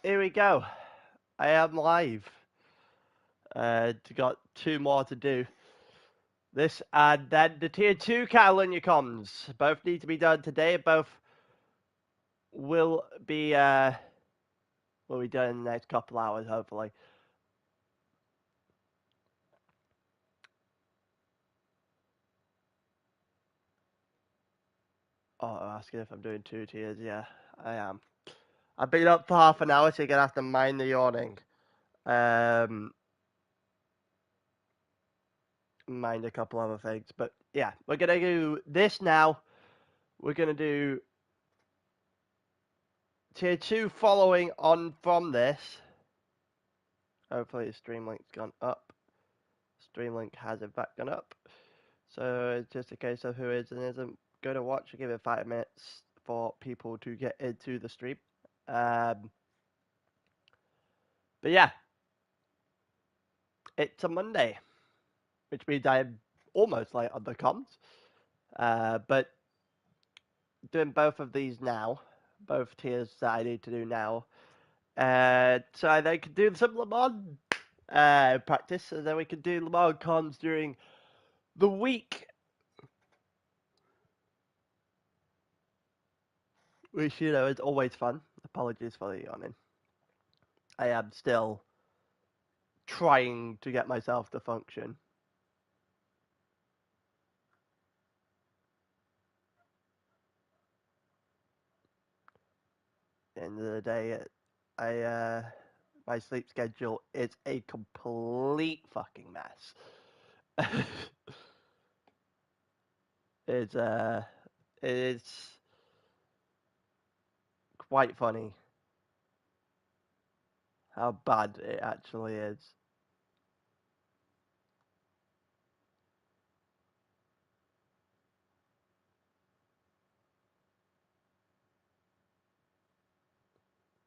here we go. I am live. Got two more to do. This and then the tier 2 Catalunya comms. Both need to be done today. Both will be done in the next couple hours, hopefully. Oh, asking if I'm doing two tiers. Yeah, I am. I've been up for half an hour, so you're gonna have to mind the yawning. Mind a couple other things, but yeah, we're gonna do this now. We're gonna do tier 2 following on from this. Hopefully Streamlink's gone up. Streamlink has in fact gone up. So it's just a case of who is and isn't going to watch. I'll give it 5 minutes for people to get into the stream. But yeah, it's a Monday, which means I'm almost late on the comms. But doing both of these now, both tiers that I need to do now. So they can do some Le Mans practice, and then we can do Le Mans comms during the week. Which, is always fun. Apologies for the yawning. I am still trying to get myself to function. End of the day, my sleep schedule is a complete fucking mess. It's quite funny how bad it actually is.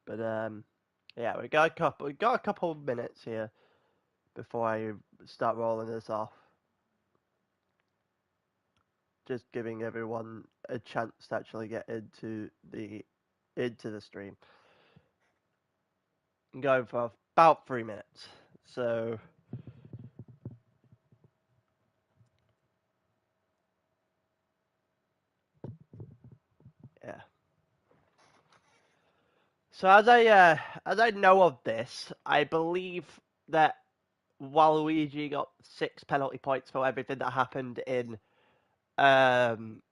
But yeah, we got a couple of minutes here before I start rolling this off. Just giving everyone a chance to actually get into the stream. I'm going for about 3 minutes. So yeah. So as I know of this, I believe that Waluigi got 6 penalty points for everything that happened um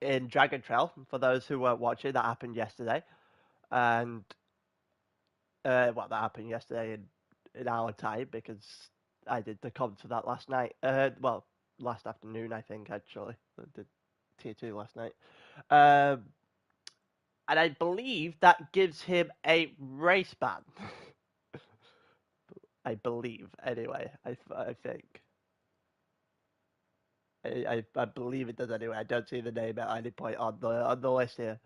in Dragon Trail. For those who weren't watching, that happened yesterday, and that happened yesterday in our time because I did the comms for that last night. Last afternoon I think actually. I did tier 2 last night. Um, and I believe that gives him a race ban. I believe, anyway. I think. I believe it does anyway. I don't see the name at any point on the list here.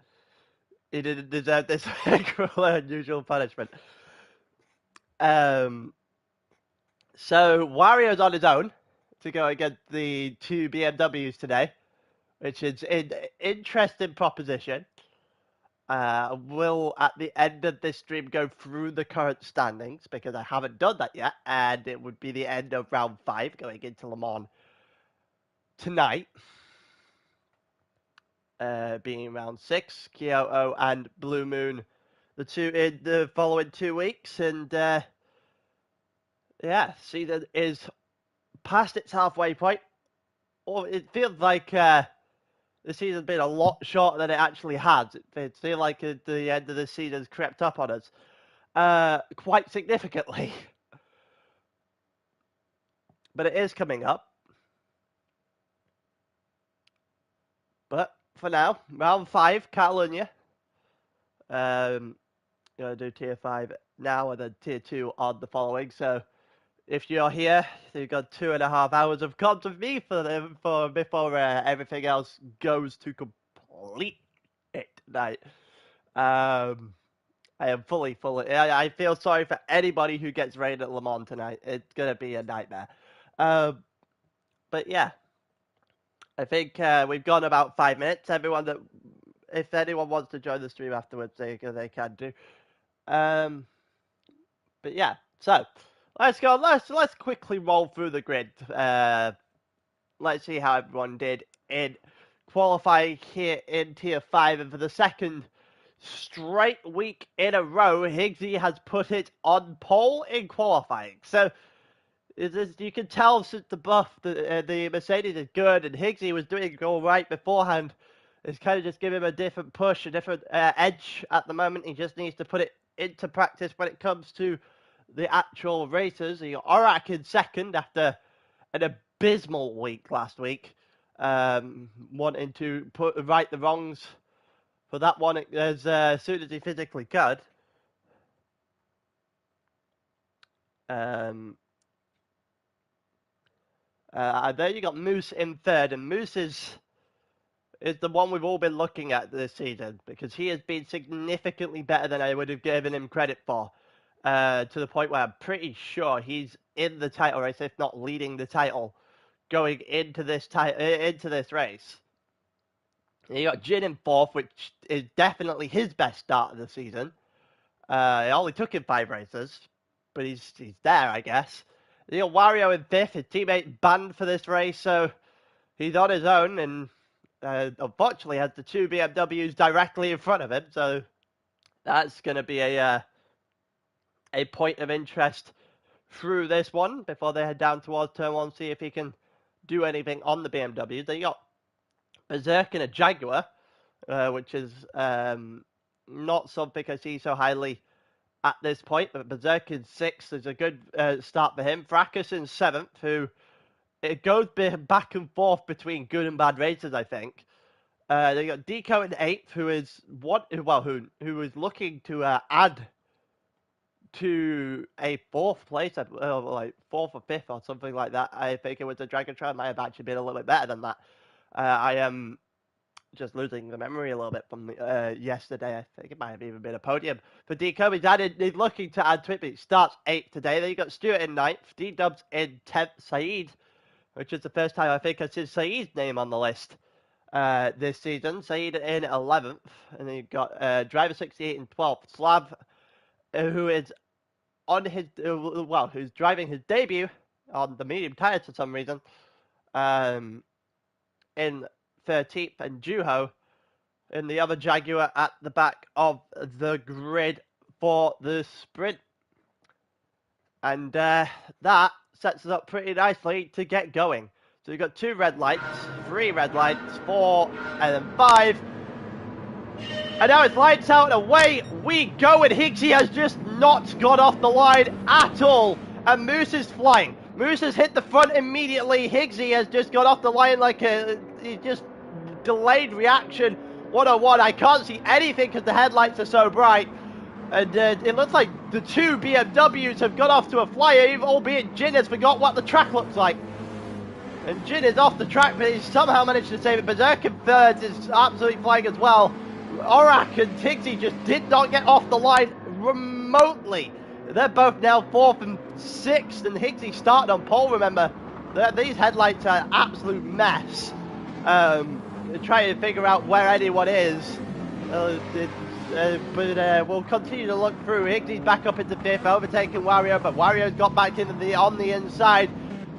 He didn't deserve this cruel and unusual punishment. Um, so Wario's on his own to go against the two BMWs today, which is an interesting proposition. Will at the end of this stream go through the current standings because I haven't done that yet, and it would be the end of round 5 going into Le Mans tonight. Being round 6, Kyoto and Blue Moon, the two in the following 2 weeks, and yeah, season is past its halfway point. Or it feels like the season's been a lot shorter than it actually has. It feels like the end of the season's crept up on us quite significantly. But it is coming up. But for now, round 5, Catalonia. Gonna do tier 5 now and then tier 2 on the following. So if you're here, you've got 2.5 hours of comms with me for before everything else goes to complete it night. I am fully. I feel sorry for anybody who gets raided at Le Mans tonight. It's gonna be a nightmare. But yeah, I think we've gone about 5 minutes. Everyone if anyone wants to join the stream afterwards, they can do. But yeah, so let's go. Let's quickly roll through the grid. Let's see how everyone did in qualifying here in Tier 5. And for the second straight week in a row, Higgsy has put it on pole in qualifying. So you can tell since the buff, the Mercedes is good, and Higgsy was doing all right beforehand. It's kind of just giving him a different push, a different edge at the moment. He just needs to put it into practice when it comes to the actual races. You got Orak in second after an abysmal week last week, wanting to put right the wrongs for that one as soon as he physically could. And there you got Moose in third, and Moose is the one we've all been looking at this season because he has been significantly better than I would have given him credit for. To the point where I'm pretty sure he's in the title race, if not leading the title, going into this race. You got Jin in fourth, which is definitely his best start of the season. It only took him 5 races, but he's there, I guess. You got Wario in fifth, his teammate banned for this race, so he's on his own, and unfortunately has the 2 BMWs directly in front of him, so that's going to be a point of interest through this one before they head down towards turn 1, see if he can do anything on the BMWs. They got Berserk in a Jaguar, which is not something I see so highly at this point, but Berserk in 6th is a good start for him. Fracas in 7th, who it goes back and forth between good and bad races, I think. They got Deco in 8th, who is who is looking to add to a 4th place, like 4th or 5th or something like that. I think it was a Dragon Trail. Might have actually been a little bit better than that. I am just losing the memory a little bit from yesterday. I think it might have even been a podium for Deco. He's looking to add to it, but he starts 8th today. Then you got Stuart in 9th, D-Dubs in 10th, Saeed, which is the first time I think I've seen Saeed's name on the list this season. Saeed in 11th, and then you've got Driver 68 in 12th, Slav, who is on his who's driving his debut on the medium tires for some reason, in 13th, and Juho in the other Jaguar at the back of the grid for the sprint. And that sets us up pretty nicely to get going. So we've got 2 red lights, 3 red lights, 4, and then 5. And now it's lights out and away we go, and Higgsy has just not got off the line at all. And Moose is flying. Moose has hit the front immediately. Higgsy has just got off the line like a just delayed reaction 101. I can't see anything because the headlights are so bright. And it looks like the 2 BMWs have got off to a flyer, albeit Jin has forgot what the track looks like. And Jin is off the track, but he's somehow managed to save it. Berserk in third is absolutely flying as well. Orak and Higgsy just did not get off the line remotely. They're both now 4th and 6th, and Higgsy started on pole, remember. These headlights are an absolute mess. Trying to figure out where anyone is. But we'll continue to look through. Higgsy's back up into 5th, overtaking Wario, but Wario's got back into on the inside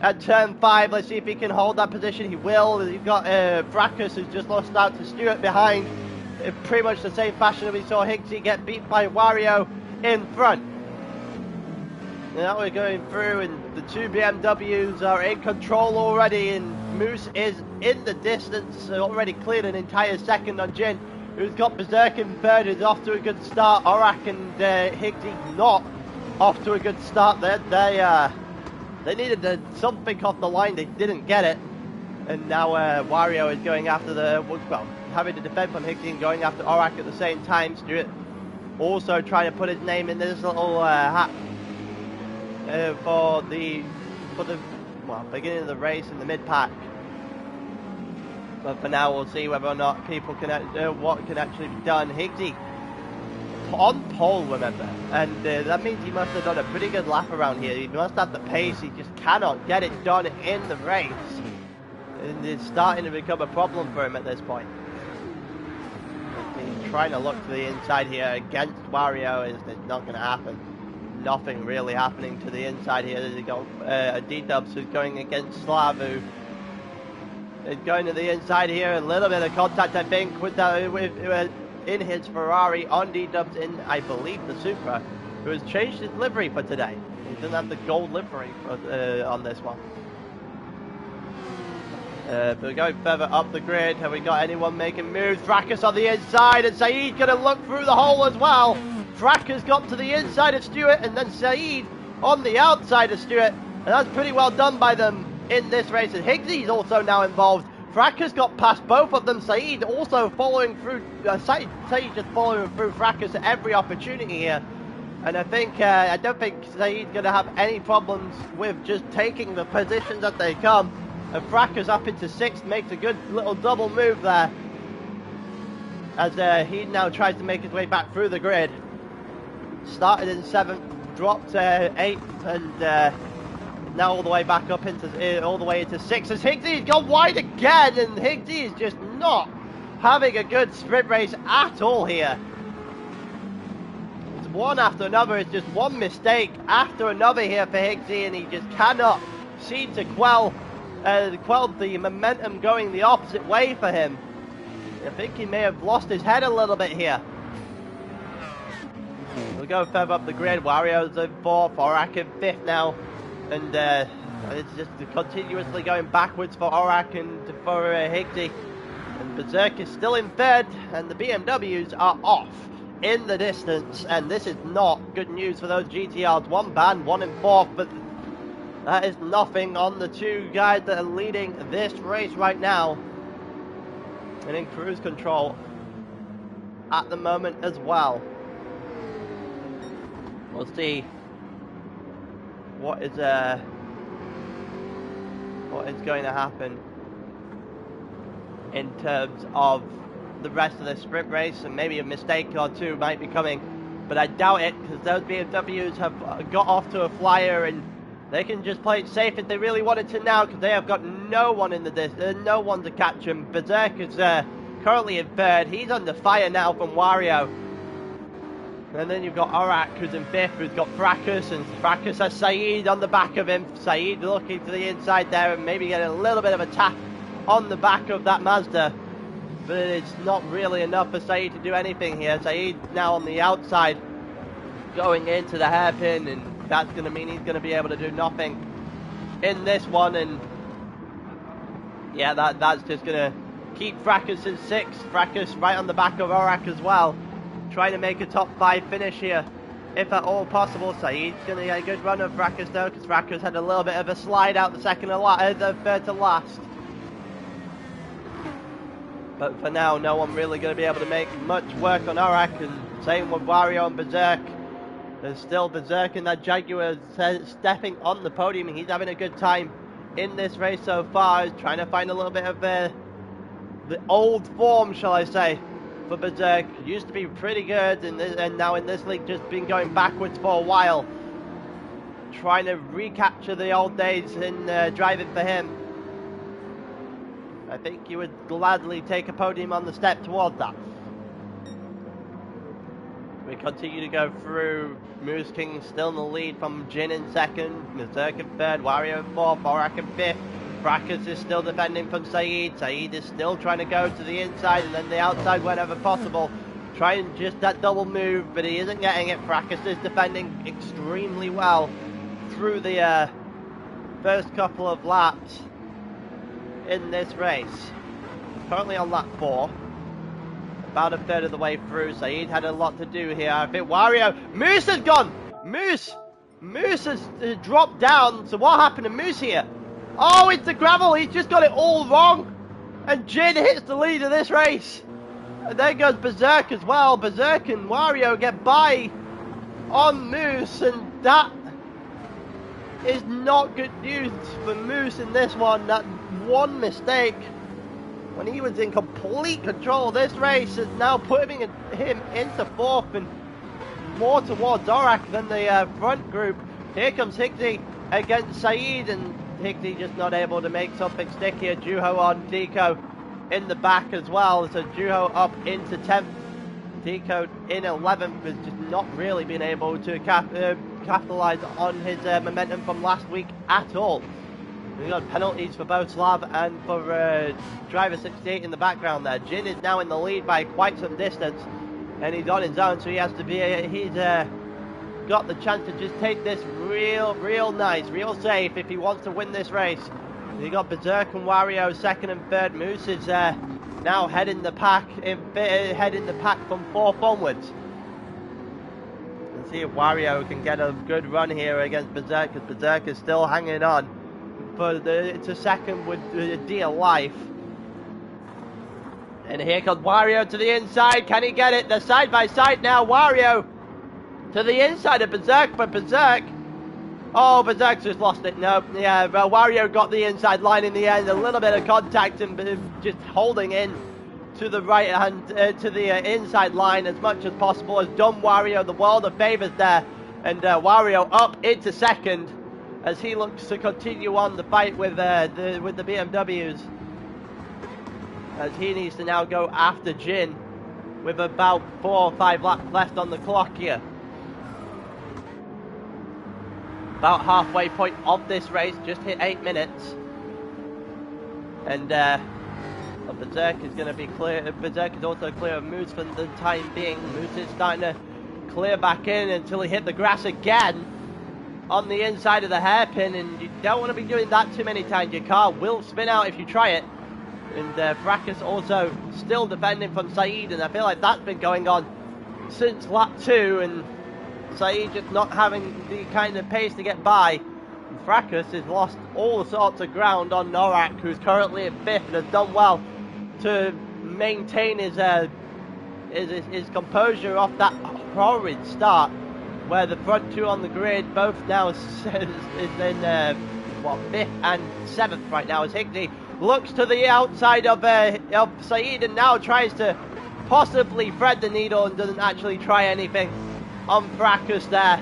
at turn 5. Let's see if he can hold that position. He will. You've got Fracas, who's just lost out to Stuart behind. In pretty much the same fashion that we saw Higgsy get beat by Wario in front. Now we're going through, and the 2 BMWs are in control already, and Moose is in the distance, already cleared an entire second on Jin, who's got Berserk in third, who's off to a good start. Orak and Higgsy not off to a good start there. They needed something off the line, they didn't get it. And now Wario is going after having to defend from Higgsy and going after Orak at the same time. Stuart also trying to put his name in this little hat for the beginning of the race in the mid-pack. But for now, we'll see whether or not people can what can actually be done. Higgsy on pole, remember, and that means he must have done a pretty good lap around here. He must have the pace. He just cannot get it done in the race, and it's starting to become a problem for him at this point. He trying to look to the inside here against Wario. Is not going to happen. Nothing really happening to the inside here. They got D-Dubs who's going against Slavu. It's going to the inside here. A little bit of contact, I think, with in his Ferrari on D-Dubs in, I believe, the Supra, who has changed his livery for today. He doesn't have the gold livery on this one. But we're going further up the grid. Have we got anyone making moves? Fracas on the inside, and Saeed going to look through the hole as well. Fracas got to the inside of Stewart, and then Saeed on the outside of Stewart. And that's pretty well done by them in this race. And Higgsy's also now involved. Fracas got past both of them. Saeed also following through. Saeed just following through Fracas at every opportunity here. And I don't think Saeed's going to have any problems with just taking the positions as they come. And Fracas up into 6th, makes a good little double move there. As he now tries to make his way back through the grid. Started in 7th, dropped 8th, and now all the way back up into all the way into 6th. As Higgsy's gone wide again, and Higgsy is just not having a good sprint race at all here. It's one after another. It's just one mistake after another here for Higgsy, and he just cannot seem to quell the momentum going the opposite way for him. I think he may have lost his head a little bit here. We'll go further up the grid. Wario's in 4th, Orak in 5th now. And it's just continuously going backwards for Orak and for Higgsy. And Berserk is still in 3rd, and the BMWs are off in the distance. And this is not good news for those GTRs. One banned, one in 4th, but that is nothing on the 2 guys that are leading this race right now. And in cruise control at the moment as well. We'll see what is going to happen in terms of the rest of the sprint race, and maybe a mistake or two might be coming, but I doubt it, because those BMWs have got off to a flyer, and they can just play it safe if they really wanted to now, because they have got no one in the no one to catch him. Berserk is currently in 3rd. He's under fire now from Wario. And then you've got Orak, who's in 5th, who's got Fracas, and Fracas has Saeed on the back of him. Saeed looking to the inside there and maybe getting a little bit of a tap on the back of that Mazda. But it's not really enough for Saeed to do anything here. Saeed now on the outside, going into the hairpin, and that's going to mean he's going to be able to do nothing in this one. And yeah, that's just going to keep Fracas in 6th. Fracas right on the back of Orak as well. Trying to make a top 5 finish here, if at all possible. Saeed's going to get a good run of Fracas though, because Fracas had a little bit of a slide out the 3rd to last. But for now, no one really going to be able to make much work on Orak, and same with Wario and Berserk. There's still Berserk in that Jaguar stepping on the podium, and he's having a good time in this race so far. He's trying to find a little bit of the old form, shall I say, for Berserk. Used to be pretty good, and now in this league just been going backwards for a while. Trying to recapture the old days in driving for him. I think you would gladly take a podium on the step towards that. We continue to go through. Moose King still in the lead from Jin in 2nd, Berserk in 3rd, Wario in 4th, Orak in 5th. Fracas is still defending from Saeed. Saeed is still trying to go to the inside and then the outside whenever possible. Trying just that double move, but he isn't getting it. Fracas is defending extremely well through the first couple of laps in this race. Currently on lap 4. About a 3rd of the way through. Saeed had a lot to do here. I think Wario... Moose has gone! Moose has dropped down. So what happened to Moose here? Oh, it's the gravel. He's just got it all wrong. And Jin hits the lead of this race. And there goes Berserk as well. Berserk and Wario get by on Moose. And that is not good news for Moose in this one. That one mistake when he was in complete control of this race is now putting him into 4th and more towards Orak than the front group. Here comes Higgsy against Saeed, and Higgsy just not able to make something stick here. Juho on Deco in the back as well. So Juho up into 10th Tico in 11th has just not really been able to capitalise on his momentum from last week at all. We've got penalties for both Slav and for driver 68 in the background there. Jin is now in the lead by quite some distance, and he's on his own, so he has to be. He's got the chance to just take this real nice, real safe if he wants to win this race. You got Berserk and Wario second and third. Moose is now heading the pack from 4th onwards. Let's see if Wario can get a good run here against Berserk, because Berserk is still hanging on to second with dear life. And here comes Wario to the inside. Can he get it? They're side by side now. Wario to the inside of Berserk, but Berserk... Oh, Berserk's just lost it. No, yeah, well, Wario got the inside line in the end. A little bit of contact and just holding in to the right hand, to the inside line as much as possible. Has done Wario the world of favours there. And Wario up into second as he looks to continue on the fight with the BMWs. As he needs to now go after Jin with about 4 or 5 laps left on the clock here. About halfway point of this race, just hit 8 minutes. And Berserk is going to be clear. Berserk is also clear of Moose for the time being. Moose is starting to clear back in until he hit the grass again on the inside of the hairpin, and you don't want to be doing that too many times. Your car will spin out if you try it. And Fracas also still defending from Saeed, and I feel like that's been going on since lap 2, and Saeed just not having the kind of pace to get by. And Fracas has lost all sorts of ground on Norak, who's currently in 5th and has done well to maintain his composure off that horrid start, where the front 2 on the grid both now is in 5th and 7th right now, as Higsy looks to the outside of Saeed and now tries to possibly thread the needle and doesn't actually try anything on Fracas there,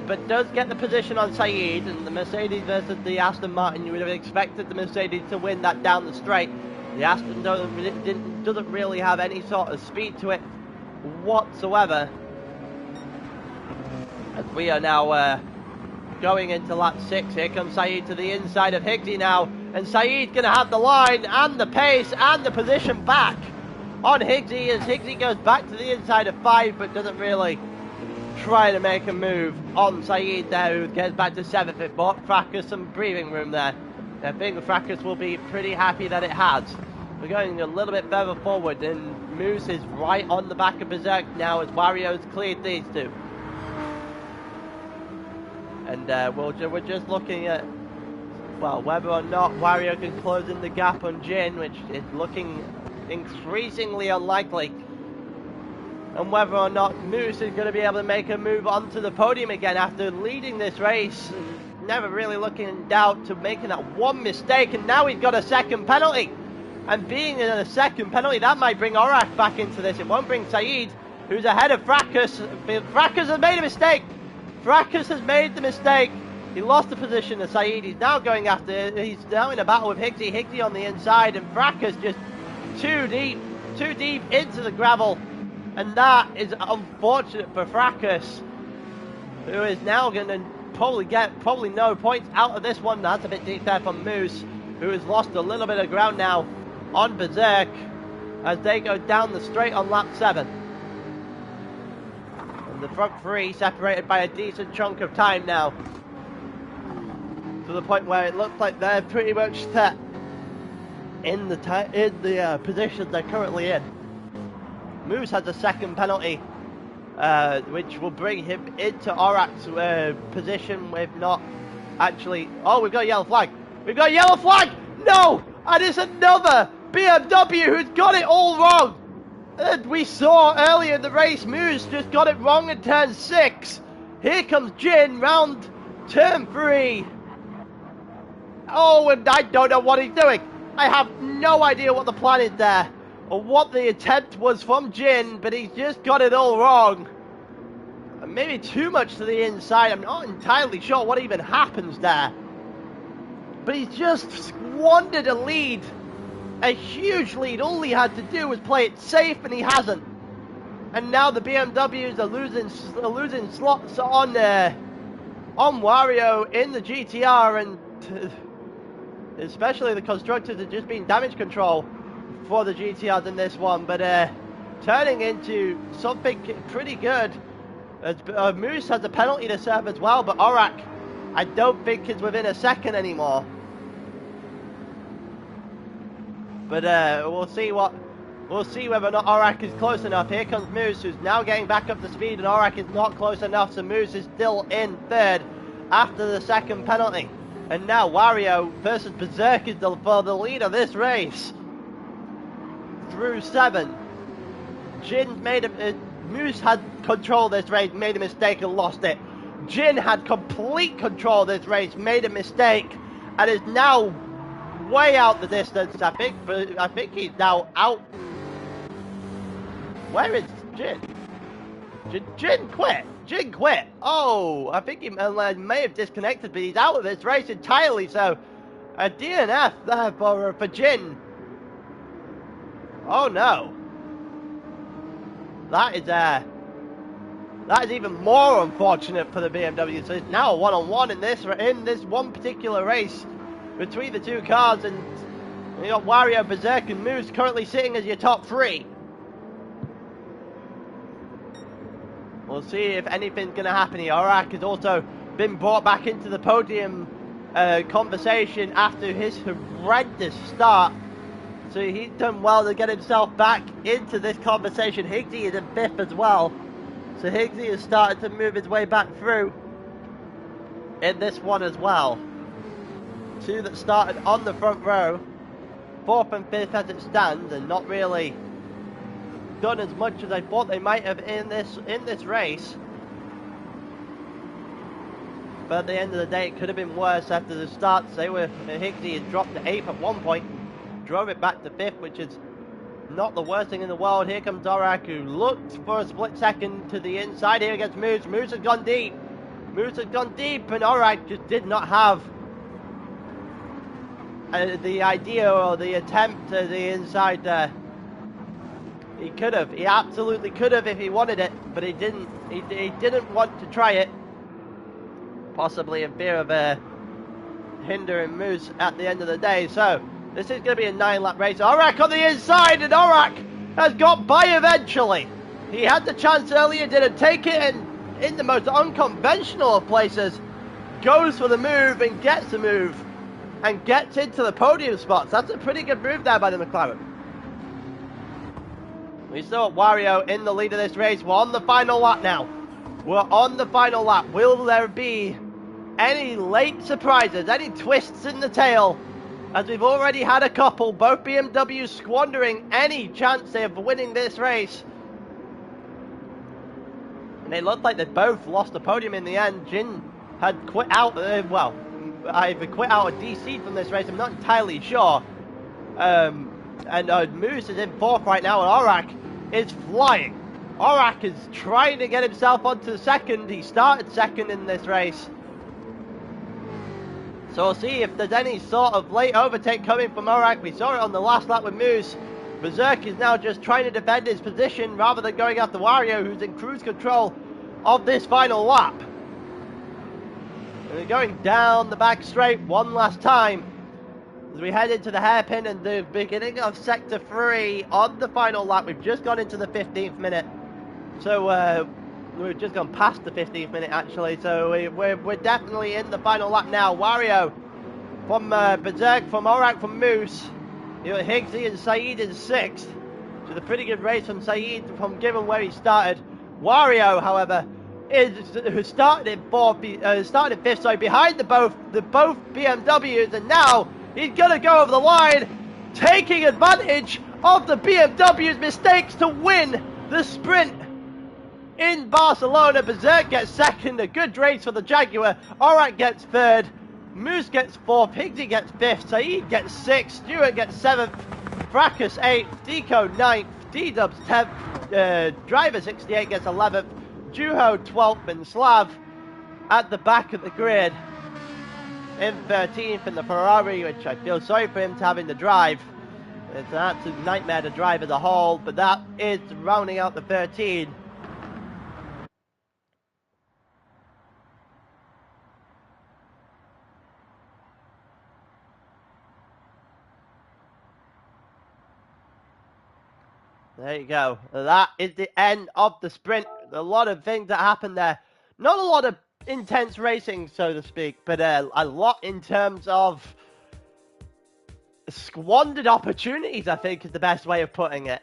but does get the position on Saeed. And the Mercedes versus the Aston Martin, you would have expected the Mercedes to win that down the straight. The Aston doesn't really have any sort of speed to it whatsoever. As we are now going into lap 6, here comes Saeed to the inside of Higsy now, and Saeed's going to have the line and the pace and the position back on Higsy, as Higsy goes back to the inside of 5, but doesn't really try to make a move on Saeed there, who gets back to 7th. It bought Fracas some breathing room there. I think Fracas will be pretty happy that it has. We're going a little bit further forward, and Moose is right on the back of Berserk now as Wario's cleared these two. And we're just looking at, well, whether or not Wario can close in the gap on Jin, which is looking increasingly unlikely. And whether or not Moose is going to be able to make a move onto the podium again after leading this race, and never really looking in doubt to making that one mistake. And now he's got a second penalty. And being in a second penalty, that might bring Orak back into this. It won't bring Saeed, who's ahead of Fracas. Fracas has made a mistake. Fracas has made the mistake. He lost the position to Saeed. He's now going after, he's now in a battle with Higsy. Higsy on the inside, and Fracas just too deep into the gravel. And that is unfortunate for Fracas, who is now going to probably no points out of this one. That's a bit deep there from Moose, who has lost a little bit of ground now on Berserk as they go down the straight on lap 7. And the front 3 separated by a decent chunk of time now, to the point where it looks like they're pretty much set in the position they're currently in. Moose has a second penalty, which will bring him into Orak's position with not actually... Oh, we've got a yellow flag. We've got a yellow flag! No! And it's another BMW who's got it all wrong. And we saw earlier in the race, Moose just got it wrong in turn 6. Here comes Jin round turn 3. Oh, and I don't know what he's doing. I have no idea what the plan is there, or what the attempt was from Jin, but he's just got it all wrong. Maybe too much to the inside. I'm not entirely sure what even happens there. But he's just squandered a lead. A huge lead. All he had to do was play it safe, and he hasn't. And now the BMWs are losing slots on Wario in the GTR, and especially the constructors have just been damage control for the GTRs in this one, but turning into something pretty good. Moose has a penalty to serve as well, but Orak, I don't think is within a second anymore. But we'll see whether or not Orak is close enough. Here comes Moose, who's now getting back up to speed, and Orak is not close enough, so Moose is still in third after the second penalty. And now Wario versus Berserk is for the lead of this race. Through 7. Jin Moose had control of this race, made a mistake and lost it. Jin had complete control of this race, made a mistake, and is now way out the distance, I think. But I think he's now out. Where is Jin? Jin quit. Jin quit. Oh, I think he may have disconnected, but he's out of this race entirely. So a DNF there for Jin. Oh no. That is even more unfortunate for the BMW. So it's now a one-on-one in this one particular race between the two cars, and you got Wario, Berserk, and Moose currently sitting as your top 3. We'll see if anything's going to happen here. Orak has also been brought back into the podium conversation after his horrendous start. So he's done well to get himself back into this conversation. Higsy is in 5th as well. So Higsy has started to move his way back through in this one as well. 2 that started on the front row. 4th and 5th as it stands, and not really done as much as I thought they might have in this race. But at the end of the day, it could have been worse after the starts. Higsy had dropped to 8th at one point, drove it back to 5th, which is not the worst thing in the world. Here comes Orak, who looked for a split second to the inside here against Moose. Moose has gone deep. Moose has gone deep, and Orak just did not have the idea or the attempt to the inside there. He could have. He absolutely could have if he wanted it, but he didn't. He didn't want to try it. Possibly in fear of hindering Moose at the end of the day. So this is going to be a 9-lap race. Orak on the inside, and Orak has got by eventually. He had the chance earlier, didn't take it, and in the most unconventional of places, goes for the move and gets the move and gets into the podium spots. That's a pretty good move there by the McLaren. We saw Wario in the lead of this race. We're on the final lap now. We're on the final lap. Will there be any late surprises, any twists in the tail? As we've already had a couple, both BMWs squandering any chance of winning this race. And it looked like they both lost the podium in the end. Jin had quit out, either quit out or DC'd from this race, I'm not entirely sure. And Moose is in 4th right now, and Orak is flying. Orak is trying to get himself onto 2nd. He started 2nd in this race. So we'll see if there's any sort of late overtake coming from Orak. We saw it on the last lap with Moose. Berserk is now just trying to defend his position rather than going after Wario, who's in cruise control of this final lap. And we're going down the back straight one last time as we head into the hairpin and the beginning of Sector 3 on the final lap. We've just gone into the 15th minute. So we've just gone past the 15th minute actually. So we're definitely in the final lap now. Wario from Berserk, from Orak, from Moose. You know, Higsy and Saeed in 6th. So a pretty good race from Saeed from given where he started. Wario, however, who started in 5th, sorry, behind the both BMWs, and now he's gonna go over the line, taking advantage of the BMW's mistakes to win the sprint in Barcelona. Berserk gets 2nd, a good race for the Jaguar. Orak gets 3rd, Moose gets 4th, Higsy gets 5th, Saeed gets 6th, Stewart gets 7th, Fracas 8th, Deco 9th, D-Dubs 10th, Driver 68 gets 11th, Juho 12th, and Slav at the back of the grid in 13th in the Ferrari, which I feel sorry for him to having to drive. It's an absolute nightmare to drive as a whole, but that is rounding out the 13. There you go. That is the end of the sprint. A lot of things that happened there. Not a lot of intense racing, so to speak, but a lot in terms of squandered opportunities, I think is the best way of putting it.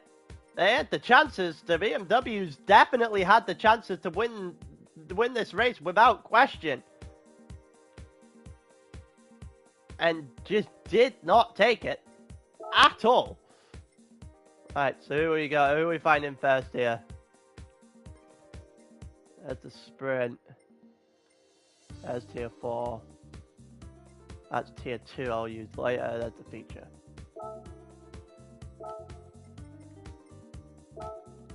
They had the chances. The BMWs definitely had the chances to win this race without question. And just did not take it at all. Alright, so who we got? Who are we finding first here? There's the sprint. There's tier 4. That's tier 2 I'll use later. That's the feature.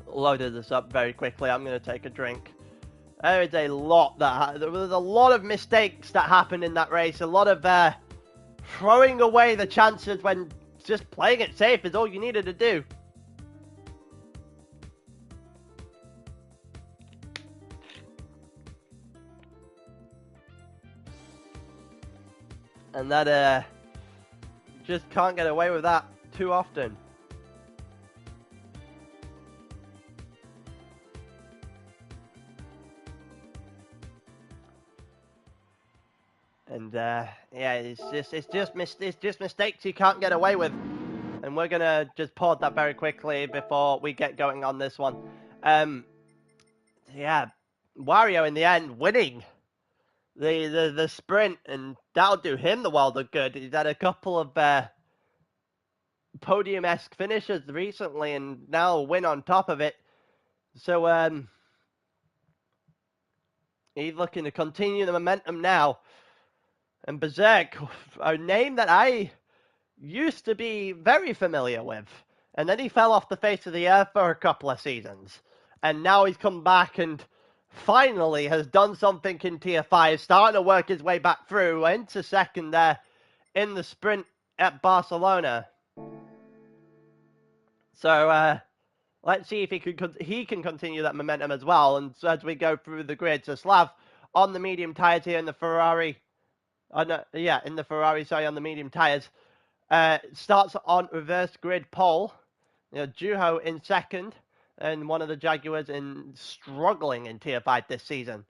Loaded this up very quickly. I'm going to take a drink. There is a lot there was a lot of mistakes that happened in that race. A lot of throwing away the chances when just playing it safe is all you needed to do. And that just can't get away with that too often. And yeah, it's just mistakes you can't get away with. And we're gonna just pause that very quickly before we get going on this one. Yeah, Wario in the end winning the sprint, and that'll do him the world of good. He's had a couple of podium-esque finishes recently, and now a win on top of it. So he's looking to continue the momentum now. And Berserk, a name that I used to be very familiar with, and then he fell off the face of the earth for a couple of seasons, and now he's come back and finally has done something in tier 5, starting to work his way back through into second there in the sprint at Barcelona. So let's see if he can continue that momentum as well. And so as we go through the grid, so Slav on the medium tires here in the Ferrari. In the Ferrari, sorry, on the medium tires. Starts on reverse grid pole. Juho in second. And one of the Jaguars struggling in tier 5 this season.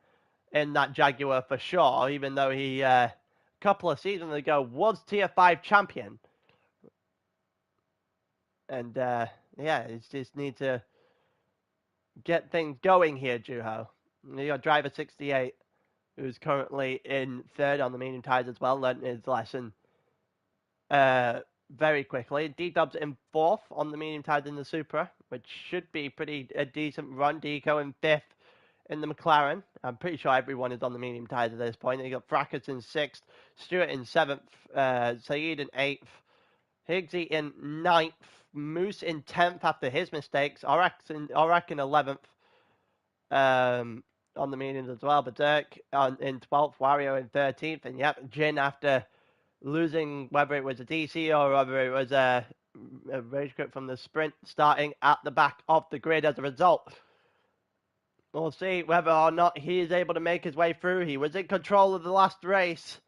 In that Jaguar for sure, even though he, a couple of seasons ago, was tier 5 champion. And, yeah, it just need to get things going here, Juho. You got driver 68, who's currently in third on the medium tires as well, learned his lesson very quickly. D-Dub's in fourth on the medium tires in the Supra, which should be a decent run. Deco in fifth in the McLaren. I'm pretty sure everyone is on the medium tires at this point. You got Fracas in sixth, Stewart in seventh, Saeed in eighth, Higgsy in ninth, Moose in 10th after his mistakes, Aurak in 11th on the mediums as well, but Dirk in 12th, Wario in 13th, and yep, Jin after losing whether it was a DC or whether it was a rage quit from the sprint, starting at the back of the grid as a result. We'll see whether or not he is able to make his way through. He was in control of the last race,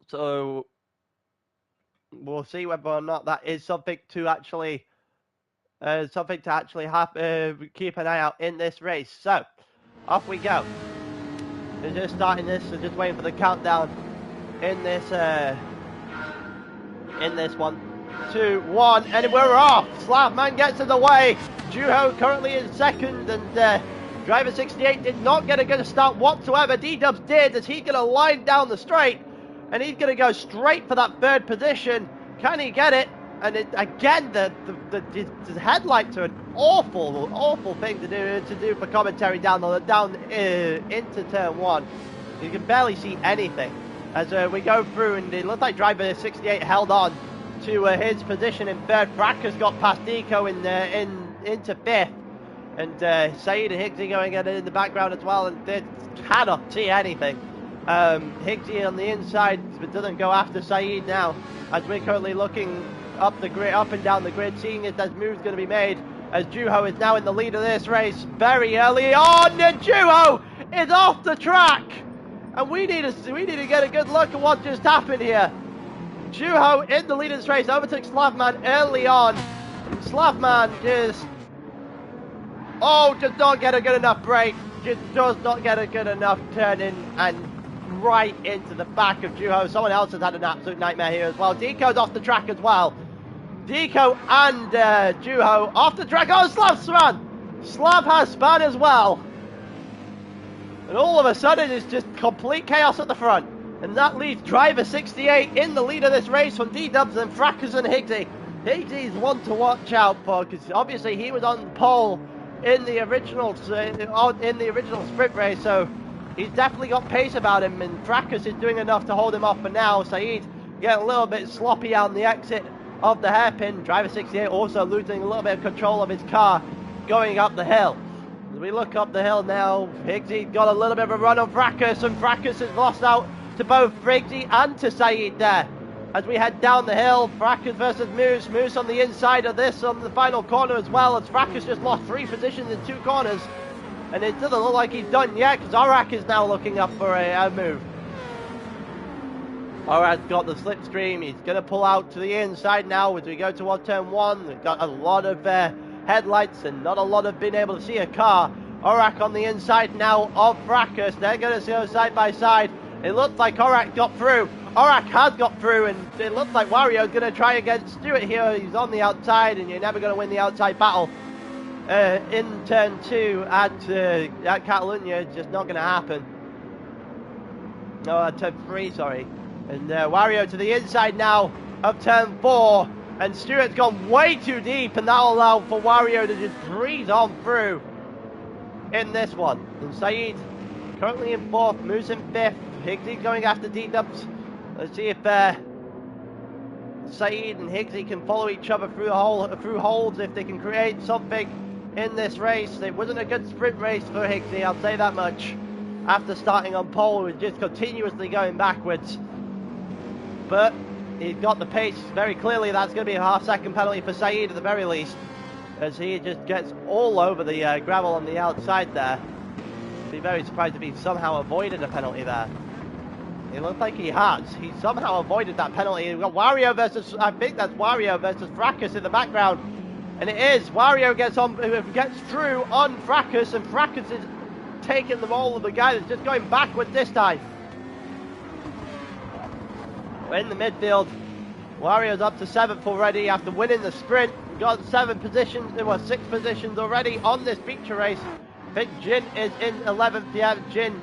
so we'll see whether or not that is something to actually keep an eye out in this race. So off we go. We're just starting this, so just waiting for the countdown in this 1, 2, 1, and we're off. Slavman gets in the way. Juho currently in second, and driver 68 did not get a good start whatsoever. D-Dubs did, as he's going to line down the straight, and he's going to go straight for that third position. Can he get it? And again, the headlights are an awful thing to do for commentary down into turn 1. You can barely see anything as we go through, and it looks like driver 68 held on to his position in third. Fracas got past Deco into fifth, and Saeed and Higgsy going at it in the background as well, and they cannot see anything. Higgsy on the inside, but doesn't go after Saeed now, as we're currently looking up and down the grid, seeing if there's moves going to be made. As Juho is now in the lead of this race very early on, and Juho is off the track, and we need to get a good look at what just happened here. Juho in the lead of this race overtook Slavman early on, and Slavman just not get a good enough break, just does not get a good enough turn in, and right into the back of Juho. Someone else has had an absolute nightmare here as well. Deco's off the track as well. Deco and Juho off the track. Oh, Slav's spun! Slav has spun as well. And all of a sudden it's just complete chaos at the front. And that leaves driver 68 in the lead of this race from D-Dubs and Fracas and Higgsy. Higgsy's one to watch out for, because obviously he was on pole in the original sprint race, so he's definitely got pace about him, and Fracas is doing enough to hold him off for now. Saeed getting a little bit sloppy on the exit of the hairpin. Driver 68 also losing a little bit of control of his car going up the hill. As we look up the hill now, Higgsy got a little bit of a run on Fracas, and Fracas has lost out to both Higgsy and to Saeed there. As we head down the hill, Fracas versus Moose. Moose on the inside of this on the final corner as well, as Fracas just lost 3 positions in 2 corners. And it doesn't look like he's done yet, because Aurak is now looking up for a move. Aurak's got the slipstream. He's going to pull out to the inside now as we go toward turn 1. We've got a lot of headlights and not a lot of being able to see a car. Aurak on the inside now of Fracas. They're going to go side by side. It looks like Aurak got through. Aurak has got through, and it looks like Wario's going to try against Stuart here. He's on the outside, and you're never going to win the outside battle. In turn 2 at Catalunya, it's just not going to happen. No, turn 3, sorry. And Wario to the inside now of turn 4, and Stuart's gone way too deep, and that'll allow for Wario to just breeze on through in this one. And Saeed currently in 4th, Moose in 5th, Higgsy going after D-Dubs. Let's see if Saeed and Higgsy can follow each other through holds, if they can create something in this race. It wasn't a good sprint race for Higgsy, I'll say that much. After starting on pole, he was just continuously going backwards. But he's got the pace very clearly. That's going to be a half-second penalty for Saeed at the very least, as he just gets all over the gravel on the outside there. Be very surprised if he somehow avoided a penalty there. It looks like he has. He somehow avoided that penalty. We've got Wario versus, I think that's Wario versus Fracas in the background. And it is. Wario gets through on Fracas, and Fracas is taking the role of the guy that's just going backwards this time. We're in the midfield. Wario's up to 7th already after winning the sprint. We've got 6 positions already on this feature race. I think Jin is in 11th. Yeah, Jin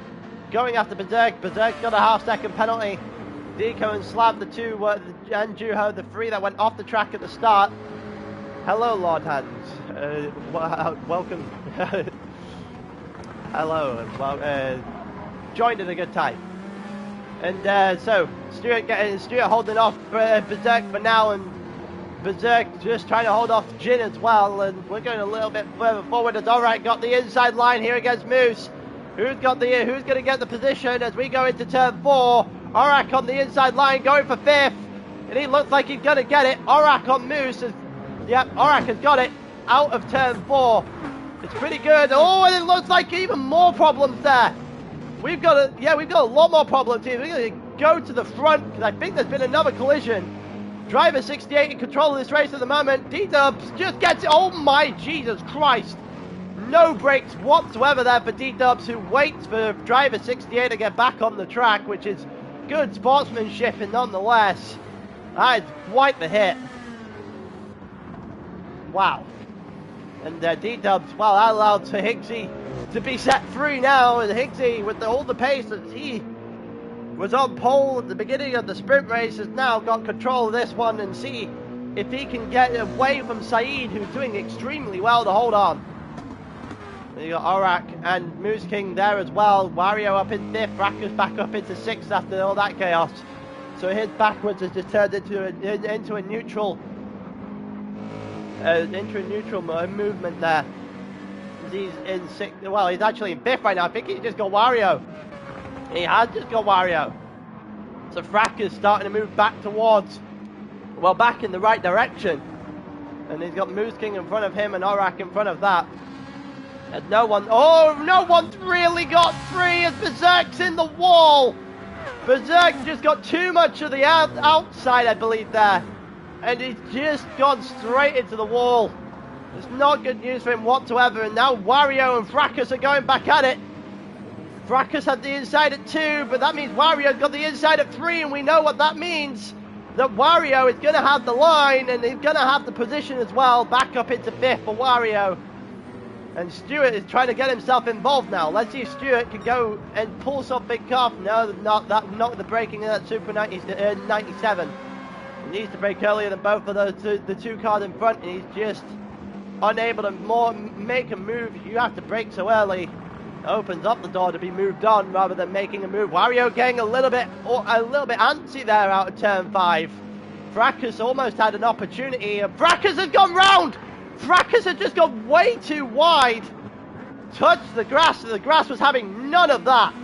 going after Berserk. Berserk's got a half-second penalty. Deco and Slav, the 2, and Juho, the 3 that went off the track at the start. Hello, Lord Hands. Welcome. Hello, and well, joined at a good time. And so Stuart holding off Berserk for now, and Berserk just trying to hold off Jin as well. And we're going a little bit further forward as Alright got the inside line here against Moose. Who's going to get the position as we go into turn 4? Aurak on the inside line going for 5th, and he looks like he's going to get it. Aurak on Moose. Yep, Aurak has got it out of turn 4. It's pretty good. Oh, and it looks like even more problems there. We've got a lot more problems here. We're going to go to the front, because I think there's been another collision. Driver 68 in control of this race at the moment. D-Dubs just gets it. Oh my Jesus Christ. No brakes whatsoever there for D-Dubs, who waits for driver 68 to get back on the track, which is good sportsmanship, and nonetheless, that is quite the hit. Wow. And D-Dubs, well, that allowed to Higgsy to be set free now, and Higgsy, with all the pace that he was on pole at the beginning of the sprint race, has now got control of this one, and see if he can get away from Saeed, who's doing extremely well to hold on. You got Aurak and Moose King there as well. Wario up in 5th, Fracas back up into 6th after all that chaos. So his backwards has just turned into a neutral movement there. He's in 6th. Well, he's actually in 5th right now. I think he's just got Wario. He has just got Wario. So Fracas starting to move back towards well, back in the right direction. And he's got Moose King in front of him and Orak in front of that. And no one's really got free as Berserk's in the wall. Berserk just got too much of the outside, I believe, there. And he's just gone straight into the wall. It's not good news for him whatsoever. And now Wario and Fracas are going back at it. Fracas had the inside at 2, but that means Wario's got the inside at 3, and we know what that means. That Wario is going to have the line, and he's going to have the position as well. Back up into 5th for Wario. And Stuart is trying to get himself involved now. Let's see if Stuart can go and pull something off. No, not the braking of that Super 97. He needs to brake earlier than both of those the two cars in front, and he's just unable to make a move. You have to brake so early. Opens up the door to be moved on rather than making a move. Wario getting a little bit antsy there out of turn 5. Fracas almost had an opportunity, and Fracas has gone round. Fracas had just gone way too wide. Touched the grass, and the grass was having none of that.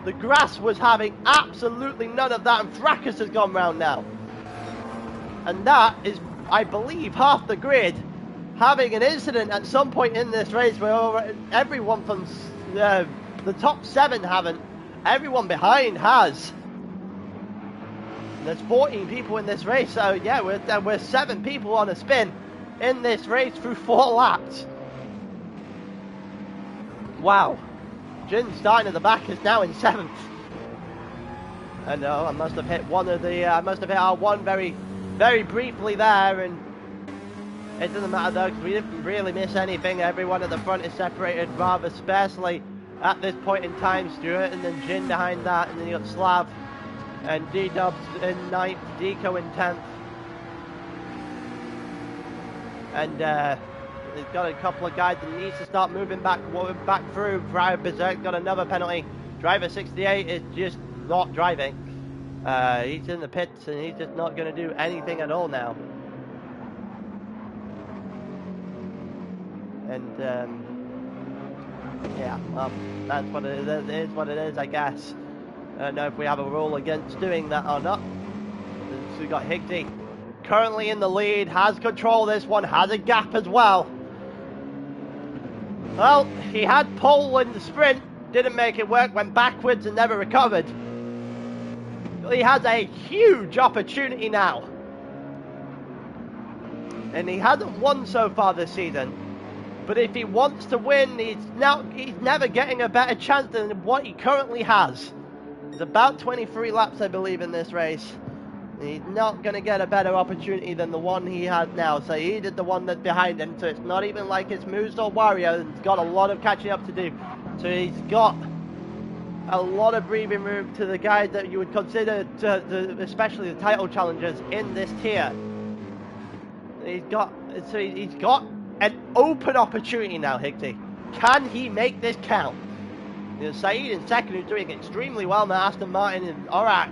The grass was having absolutely none of that, and Fracas has gone round now. And that is, I believe, half the grid having an incident at some point in this race where everyone from the top 7 haven't. Everyone behind has. And there's 14 people in this race, so yeah, we're 7 people on a spin in this race through 4 laps. Wow. Jin starting at the back is now in 7th. I know, I must have hit R1 very, very briefly there, and it doesn't matter though, because we didn't really miss anything. Everyone at the front is separated rather sparsely at this point in time. Stuart and then Jin behind that, and then you got Slav and D-Dubs in 9th, Deco in 10th. And he's got a couple of guys that needs to start moving back through. Driver Berserk got another penalty. Driver 68 is just not driving. He's in the pits and he's just not going to do anything at all now. And yeah, well, that's what it is what it is, I guess. I don't know if we have a rule against doing that or not. So we got Higsy currently in the lead, has control of this one, has a gap as well. Well, he had pole in the sprint, didn't make it work, went backwards and never recovered. He has a huge opportunity now. And he hasn't won so far this season. But if he wants to win, he's never getting a better chance than what he currently has. It's about 23 laps, I believe, in this race. He's not going to get a better opportunity than the one he has now. So he did the one that's behind him. So it's not even like it's Moose or Wario. He's got a lot of catching up to do. So he's got a lot of breathing room to the guys that you would consider, especially the title challengers in this tier. He's got an open opportunity now, Higsy. Can he make this count? You know, Saeed in second, who's doing extremely well now. Aston Martin and Orak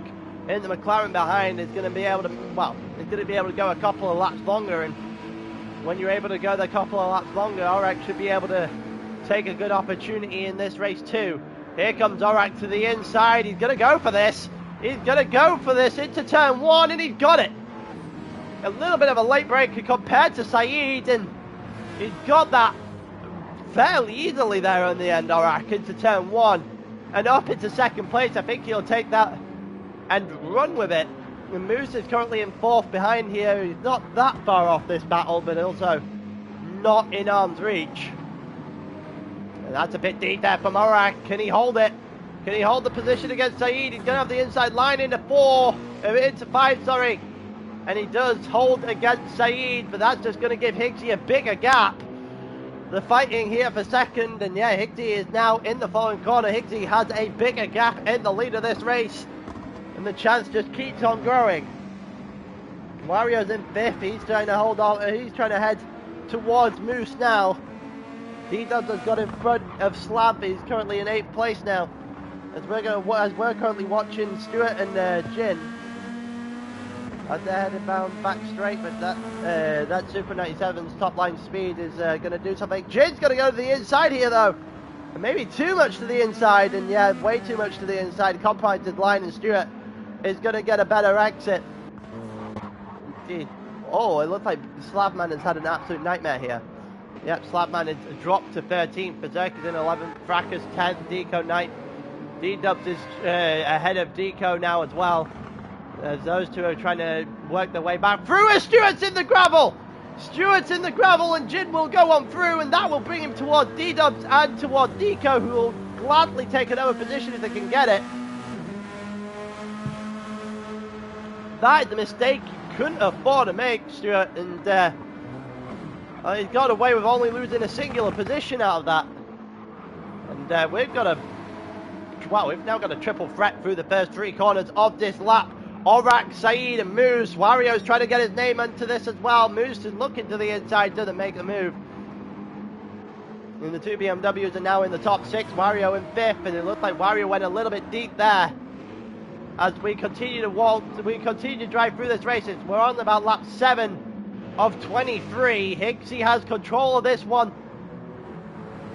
in the McLaren behind is going to be able to, well, he's going to be able to go a couple of laps longer, and when you're able to go the couple of laps longer, Orak should be able to take a good opportunity in this race too. Here comes Orak to the inside. He's going to go for this. He's going to go for this into turn 1, and he's got it. A little bit of a late breaker compared to Saeed, and he's got that fairly easily there on the end, Orak, into turn 1 and up into second place. I think he'll take that and run with it. And Moose is currently in 4th behind here. He's not that far off this battle, but also not in arm's reach. And that's a bit deep there from Orak. Can he hold it? Can he hold the position against Saeed? He's going to have the inside line into 5, sorry. And he does hold against Saeed, but that's just going to give Higsy a bigger gap. They're fighting here for second, and yeah, Higsy is now in the following corner. Higsy has a bigger gap in the lead of this race, and the chance just keeps on growing. Wario's in 5th. He's trying to hold on. He's trying to head towards Moose now. D-Dubs has got in front of Slab. He's currently in 8th place now. As we're currently watching Stuart and Jin. As they're heading bound back straight, but that Super 97's top line speed is going to do something. Jin's going to go to the inside here though. And maybe too much to the inside, and yeah, way too much to the inside. Compromised line, and Stuart is going to get a better exit. Indeed. Oh, it looks like Slavman has had an absolute nightmare here. Yep, Slapman is dropped to 13th, Berserk is in 11th, Fracas 10th, Deco 9th. D-Dubs is ahead of Deco now as well. As those two are trying to work their way back through, as Stewart's in the gravel! Stewart's in the gravel, and Jin will go on through, and that will bring him towards D-Dubs and towards Deco, who will gladly take another position if they can get it. That is the mistake you couldn't afford to make, Stewart, and he's got away with only losing a singular position out of that. And we've now got a triple threat through the first three corners of this lap. Aurak, Saeed and Moose. Wario's trying to get his name into this as well. Moose is looking to the inside, doesn't make the move. And the two BMWs are now in the top six. Wario in fifth, and it looks like Wario went a little bit deep there. As we continue to drive through this race. We're on about lap 7 of 23. Higgsy has control of this one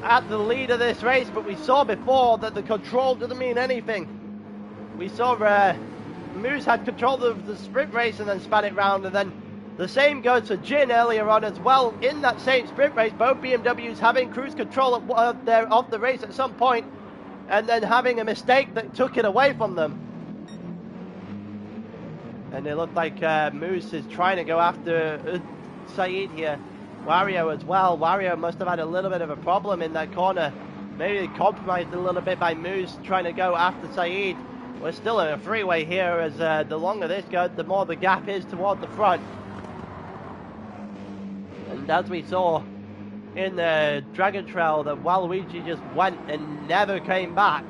at the lead of this race, but we saw before that the control doesn't mean anything. We saw Moose had control of the sprint race and then span it round, and then the same goes for Jin earlier on as well in that same sprint race. Both BMWs having cruise control of the race at some point, and then having a mistake that took it away from them. And it looked like Moose is trying to go after Saeed here. Wario as well. Wario must have had a little bit of a problem in that corner. Maybe compromised a little bit by Moose trying to go after Saeed. We're still in a freeway here, as the longer this goes, the more the gap is toward the front. And as we saw in the Dragon Trail, that Waluigi just went and never came back.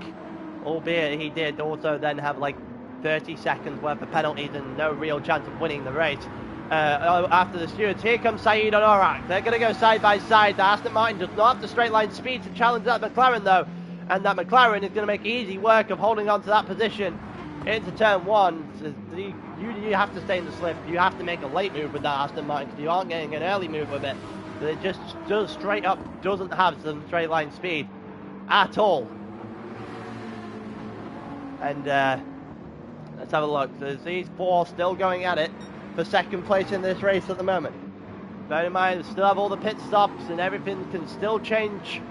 Albeit he did also then have like 30 seconds worth of penalties and no real chance of winning the race. After the stewards, here comes Saeed on Aurak. They're going to go side by side. The Aston Martin does not have the straight line speed to challenge that McLaren though, and that McLaren is going to make easy work of holding on to that position into turn one. So you have to stay in the slip. You have to make a late move with that Aston Martin because you aren't getting an early move with it. So it just straight up doesn't have some straight line speed at all. And let's have a look. So these four still going at it for second place in this race at the moment. Bear in mind, we still have all the pit stops and everything can still change,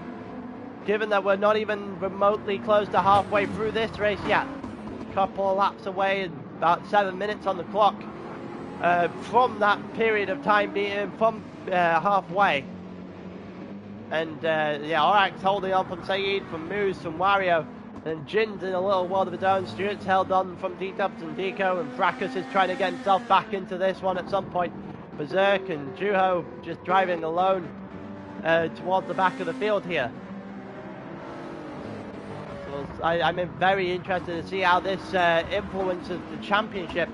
given that we're not even remotely close to halfway through this race yet. A couple of laps away and about 7 minutes on the clock from that period of time being from halfway. And yeah, Aurak's holding on from Saeed, from Moose, from Wario. And Jin's in a little world of his own. Stewart's held on from D-Dubs and Deco, and Fracas is trying to get himself back into this one at some point. Berserk and Juho just driving alone towards the back of the field here. So I'm very interested to see how this influences the championship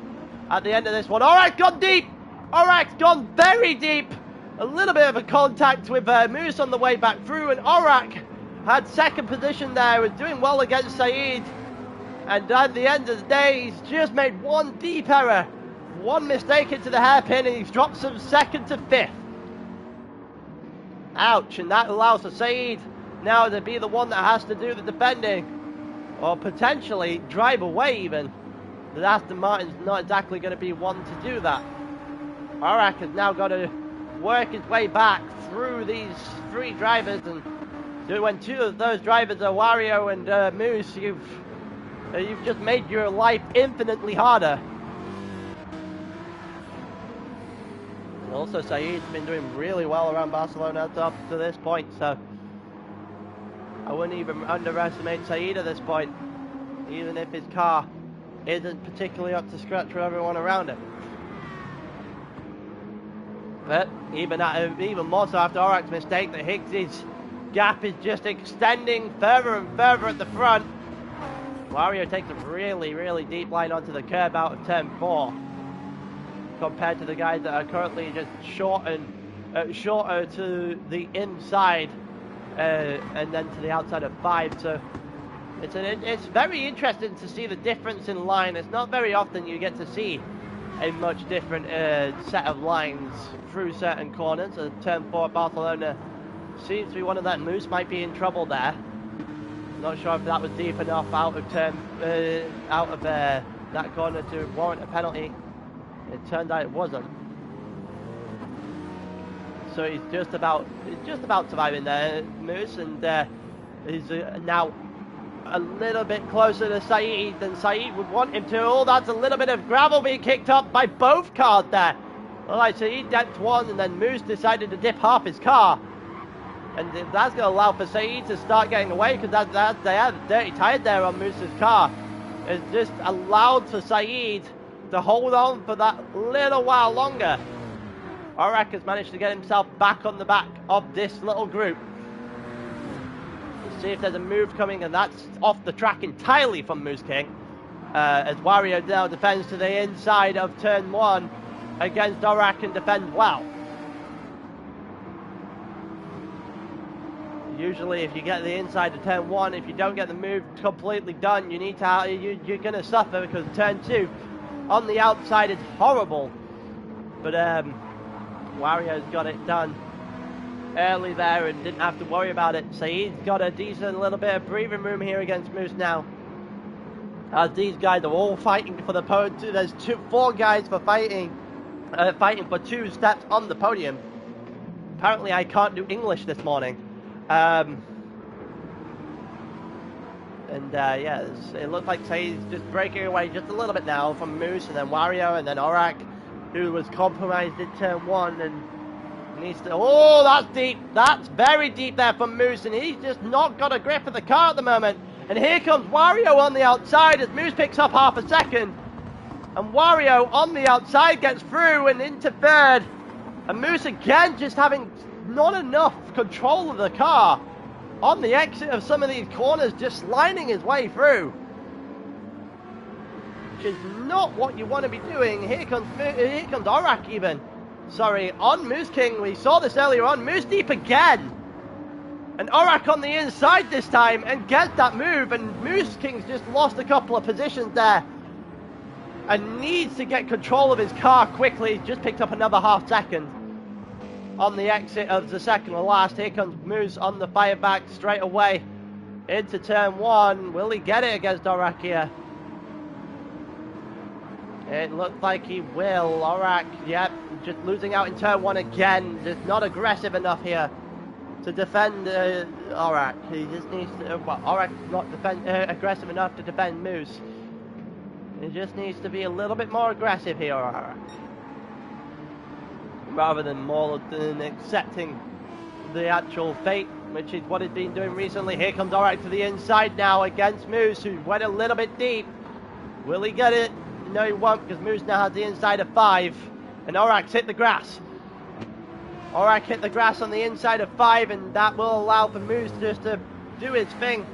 at the end of this one. Aurak's gone deep! Aurak's gone very deep! A little bit of a contact with Moose on the way back through, and Aurak had second position there, was doing well against Saeed, and at the end of the day he's just made one deep error, one mistake into the hairpin, and he's dropped from second to fifth. Ouch. And that allows for Saeed now to be the one that has to do the defending, or potentially drive away even. The Aston Martin's not exactly going to be one to do that. Aurak has now got to work his way back through these three drivers, and when two of those drivers are Wario and Moose, you've just made your life infinitely harder. And also, Saeed's been doing really well around Barcelona up to this point, so I wouldn't even underestimate Saeed at this point, even if his car isn't particularly up to scratch for everyone around him. But even more so after Aurak's mistake, that Higgsy's gap is just extending further and further at the front. Wario takes a really, really deep line onto the curb out of turn 4, compared to the guys that are currently just shorter to the inside and then to the outside of 5. So it's very interesting to see the difference in line. It's not very often you get to see a much different set of lines through certain corners. Turn 4 at Barcelona seems to be one of that. Moose might be in trouble there. Not sure if that was deep enough out of that corner to warrant a penalty. It turned out it wasn't. So he's just about surviving there, Moose, and he's now a little bit closer to Saeed than Saeed would want him to. Oh, that's a little bit of gravel being kicked up by both cars there. Alright, Saeed dipped one, and then Moose decided to dip half his car. And that's going to allow for Saeed to start getting away, because they had a dirty tyre there on Moose's car. It's just allowed for Saeed to hold on for that little while longer. Orak has managed to get himself back on the back of this little group. Let's see if there's a move coming, and that's off the track entirely from Moose King. As Wario now defends to the inside of turn 1 against Orak and defends well. Usually if you get the inside of turn 1, if you don't get the move completely done, you're going to suffer, because turn 2 on the outside is horrible. But Wario's got it done early there and didn't have to worry about it. So he's got a decent little bit of breathing room here against Moose now. As these guys are all fighting for the podium. There's 4 guys for fighting for 2 steps on the podium. Apparently I can't do English this morning. Yeah, it looks like Saeed's just breaking away just a little bit now from Moose, and then Wario, and then Orak, who was compromised in turn 1 and needs to... Oh, that's deep. That's very deep there from Moose, and he's just not got a grip of the car at the moment. And here comes Wario on the outside as Moose picks up half a second. And Wario on the outside gets through and into third. And Moose again just having not enough control of the car on the exit of some of these corners, just sliding his way through, which is not what you want to be doing. Here comes Orak even. Sorry, on Moose King. We saw this earlier on. Moose deep again. And Orak on the inside this time and gets that move, and Moose King's just lost a couple of positions there and needs to get control of his car quickly. He's just picked up another half second on the exit of the second to last. Here comes Moose on the fire back straight away into turn 1. Will he get it against Orak here? It looks like he will. Orak, yep, just losing out in turn 1 again. Just not aggressive enough here to defend Orak. He just needs to... Orak's not aggressive enough to defend Moose. He just needs to be a little bit more aggressive here, Orak, rather than more than accepting the actual fate, which is what he's been doing recently. Here comes Orak to the inside now against Moose, who went a little bit deep. Will he get it? No, he won't, because Moose now has the inside of 5, and Orak's hit the grass. Orak hit the grass on the inside of 5, and that will allow for Moose just to do his thing.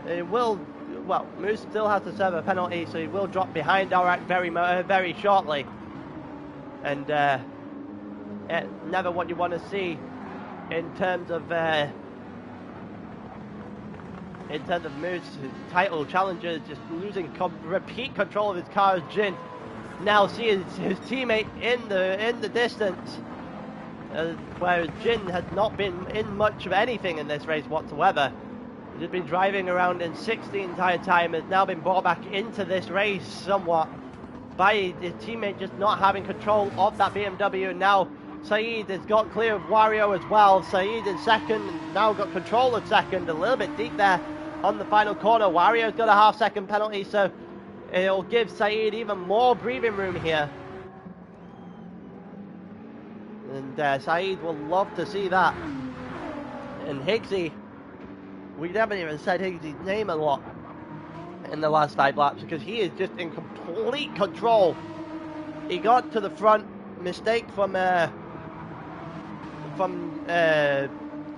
It will... Well, Moose still has to serve a penalty, so he will drop behind Orak very shortly. And never what you want to see in terms of Moose, his title challenger, just losing repeat control of his car as Jin now sees his teammate in the distance, whereas Jin has not been in much of anything in this race whatsoever. He's been driving around in 6th the entire time, has now been brought back into this race somewhat by his teammate just not having control of that BMW. And now Saeed has got clear of Wario as well. Saeed in second, and now got control of second, a little bit deep there on the final corner. Wario's got a half-second penalty, so it'll give Saeed even more breathing room here. And Saeed will love to see that. And Higgsy, we haven't even said Higgsy's name a lot in the last 5 laps, because he is just in complete control. He got to the front, mistake from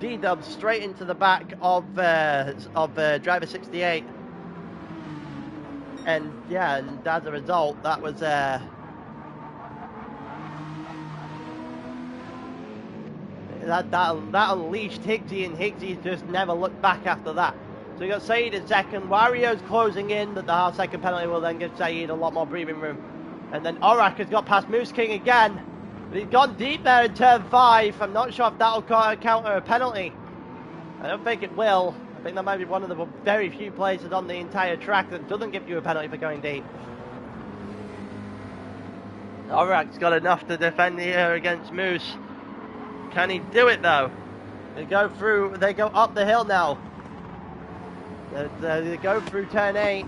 D-Dub straight into the back of driver 68, and yeah, and as a result, that was that unleashed Higgsy, and Higgsy just never looked back after that. So you got Saeed in second. Wario's closing in, but the half-second penalty will then give Saeed a lot more breathing room. And then Orak has got past Moose King again. He's gone deep there in turn 5. I'm not sure if that'll counter a penalty. I don't think it will. I think that might be one of the very few places on the entire track that doesn't give you a penalty for going deep. Aurak's got enough to defend here against Moose. Can he do it though? They go up the hill now. They go through turn 8.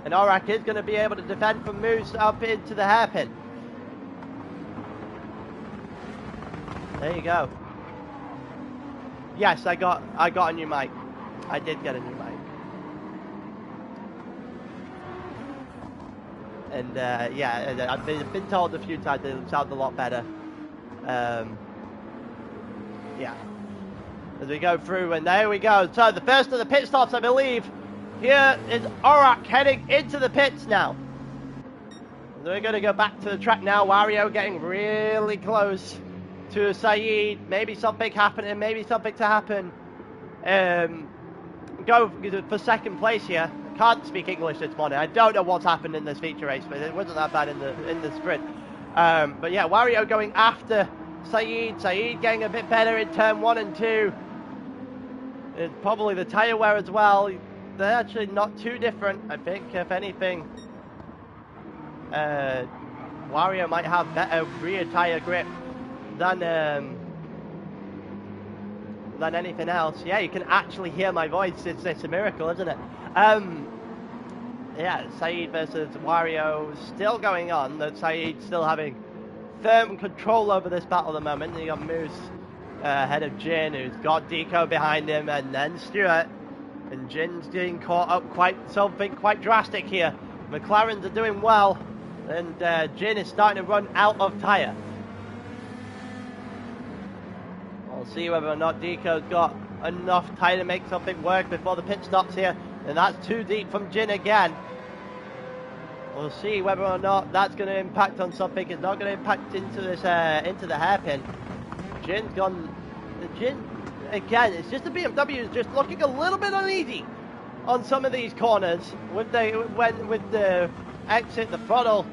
And Aurak is going to be able to defend from Moose up into the hairpin. There you go. Yes, I got a new mic. I did get a new mic. And yeah, I've been told a few times it sounds a lot better. Yeah. As we go through, and there we go. So the first of the pit stops, I believe. Here is Aurak heading into the pits now. So we're going to go back to the track now. Wario getting really close to Saeed. Maybe something happening, maybe something to happen. Go for second place here. I can't speak English this morning. I don't know what's happened in this feature race, but it wasn't that bad in the sprint. But yeah, Wario going after Saeed. Saeed getting a bit better in turn 1 and 2. It's probably the tyre wear as well. They're actually not too different. I think, if anything, Wario might have better rear tyre grip than anything else. Yeah, you can actually hear my voice. It's a miracle, isn't it? Yeah, Saeed versus Wario still going on. That Saeed still having firm control over this battle at the moment. You got Moose ahead of Jin, who's got Deco behind him, and then Stuart. And Jin's getting caught up something quite drastic here. McLarens are doing well, and Jin is starting to run out of tyre. We'll see whether or not Deco's got enough tyre to make something work before the pit stops here. And that's too deep from Jin again. We'll see whether or not that's going to impact on something. It's not going to impact into this into the hairpin. Jin's gone. Jin again. It's just the BMW is just looking a little bit uneasy on some of these corners with the exit, the throttle.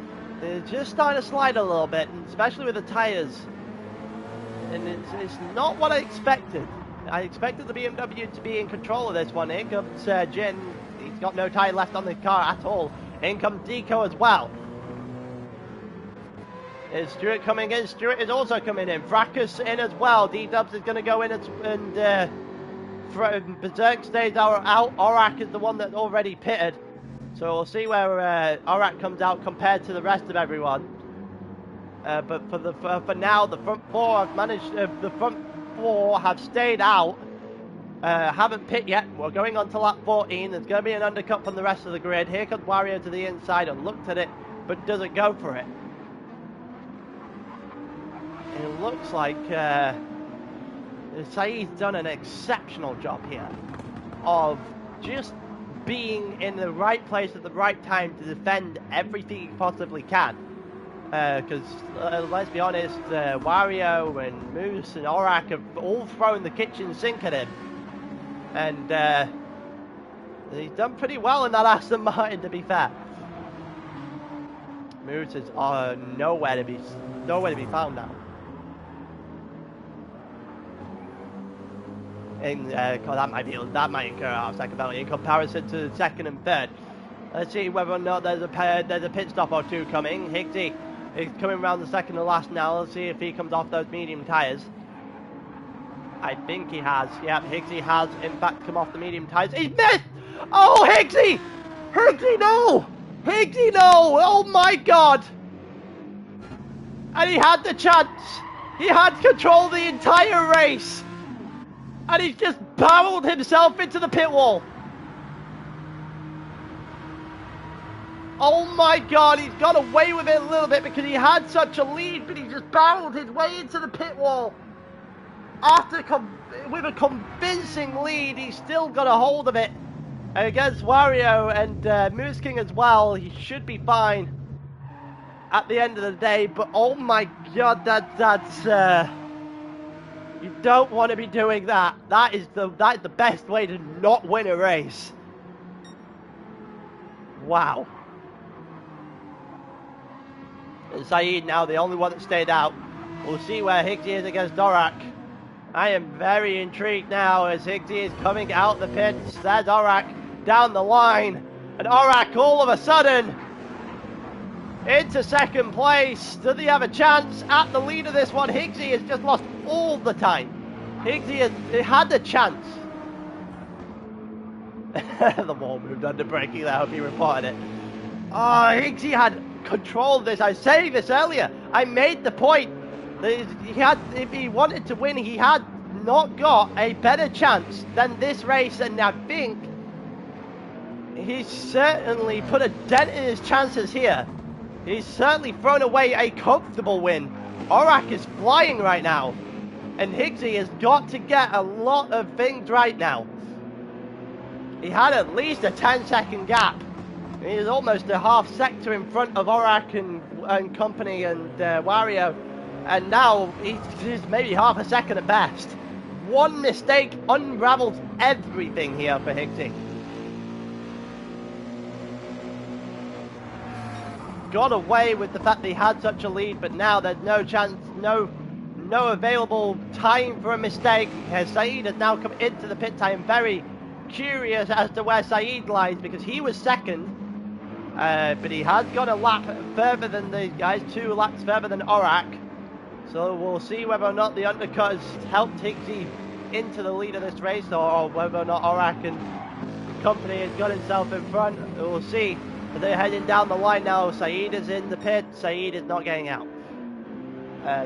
It's just starting to slide a little bit, and especially with the tyres. And it's not what I expected. I expected the BMW to be in control of this one. Here comes Jin. He's got no tyre left on the car at all. In comes Deco as well. Is Stuart coming in? Stuart is also coming in. Fracas in as well. D-Dubs is going to go in and Berserk stays out. Aurak is the one that's already pitted. So we'll see where Aurak comes out compared to the rest of everyone. But for now, the front four have managed. The front four have stayed out. Haven't pit yet. We're going on to lap 14. There's going to be an undercut from the rest of the grid. Here comes Wario to the inside and looked at it, but doesn't go for it. And it looks like Saeed's done an exceptional job here of just being in the right place at the right time to defend everything he possibly can. Because let's be honest, Wario and Moose and Aurak have all thrown the kitchen sink at him, and he's done pretty well in that Aston Martin, to be fair. Moose is nowhere to be found now. And that might incur our second penalty in comparison to the second and third. Let's see whether or not there's a pit stop or two coming. Higsy is coming around the second to last now. Let's see if he comes off those medium tyres. I think he has. Yeah, Higsy has in fact come off the medium tyres. He's missed! Oh, Higsy! Higsy, no! Higsy, no! Oh my God! And he had the chance. He had control the entire race. And he's just barreled himself into the pit wall. Oh my God, he's got away with it a little bit because he had such a lead, but he just barreled his way into the pit wall. With a convincing lead, he's still got a hold of it. Against Wario and Moose King as well, he should be fine at the end of the day. But oh my God, that's you don't want to be doing that. That's the best way to not win a race. Wow. And Saeed now the only one that stayed out. We'll see where Higsy is against Aurak. I am very intrigued now as Higsy is coming out the pits. There's Aurak down the line. And Aurak all of a sudden into second place. Does he have a chance at the lead of this one? Higgsy has just lost all the time. Higgsy has had a chance. The wall moved under braking. I hope he reported it. Oh, Higgsy had control of this. I was saying this earlier. I made the point that he had, if he wanted to win, he had not got a better chance than this race, and I think he's certainly put a dent in his chances here. He's certainly thrown away a comfortable win. Aurak is flying right now, and Higgsy has got to get a lot of things right now. He had at least a 10-second gap. He's almost a half sector in front of Aurak and company and Wario, and now he's maybe half a second at best. One mistake unravels everything here for Higgsy. Got away with the fact that he had such a lead, but now there's no chance, no available time for a mistake. Saeed has now come into the pit. I am very curious as to where Saeed lies, because he was second, but he has got a lap further than these guys, 2 laps further than Aurak. So we'll see whether or not the undercut has helped Higgsy into the lead of this race, or whether or not Aurak and company has got himself in front. We'll see. They're heading down the line now. Saeed is in the pit. Saeed is not getting out.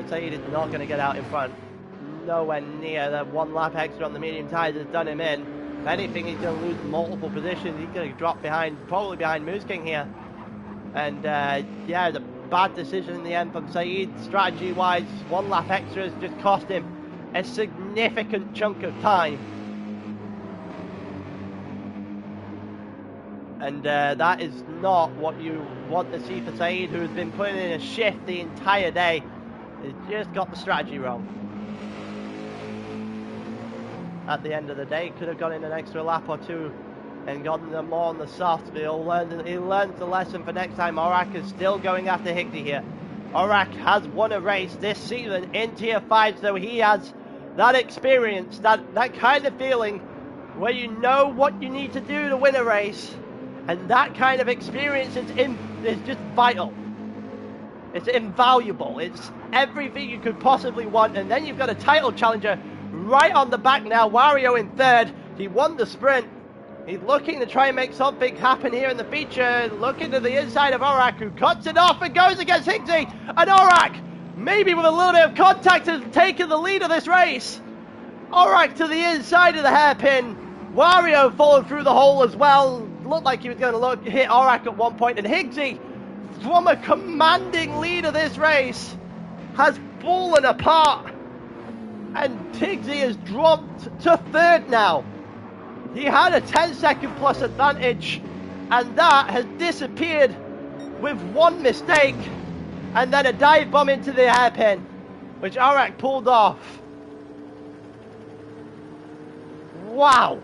Saeed is not going to get out in front. Nowhere near. The 1 lap extra on the medium tires has done him in. If anything, he's going to lose multiple positions. He's going to drop behind, probably behind Moose King here. And yeah, it's a bad decision in the end from Saeed. Strategy-wise, 1 lap extra has just cost him a significant chunk of time. And that is not what you want to see for Saeed, who has been putting in a shift the entire day. He's just got the strategy wrong. At the end of the day, could have gone in an extra lap or 2 and gotten them more on the soft, but he learns the lesson for next time. Aurak is still going after Higgsy here. Aurak has won a race this season in Tier 5, so he has that experience, that kind of feeling where you know what you need to do to win a race. And that kind of experience is just vital. It's invaluable. It's everything you could possibly want. And then you've got a title challenger right on the back now. Wario in 3rd. He won the sprint. He's looking to try and make something happen here in the feature. Looking to the inside of Aurak, who cuts it off and goes against Higgsy. And Aurak, maybe with a little bit of contact, has taken the lead of this race. Aurak to the inside of the hairpin. Wario followed through the hole as well. Looked like he was going to hit Aurak at one point, and Higgsy, from a commanding lead of this race, has fallen apart, and Higgsy has dropped to 3rd now. He had a 10-second plus advantage, and that has disappeared with 1 mistake, and then a dive bomb into the hairpin, which Aurak pulled off. Wow.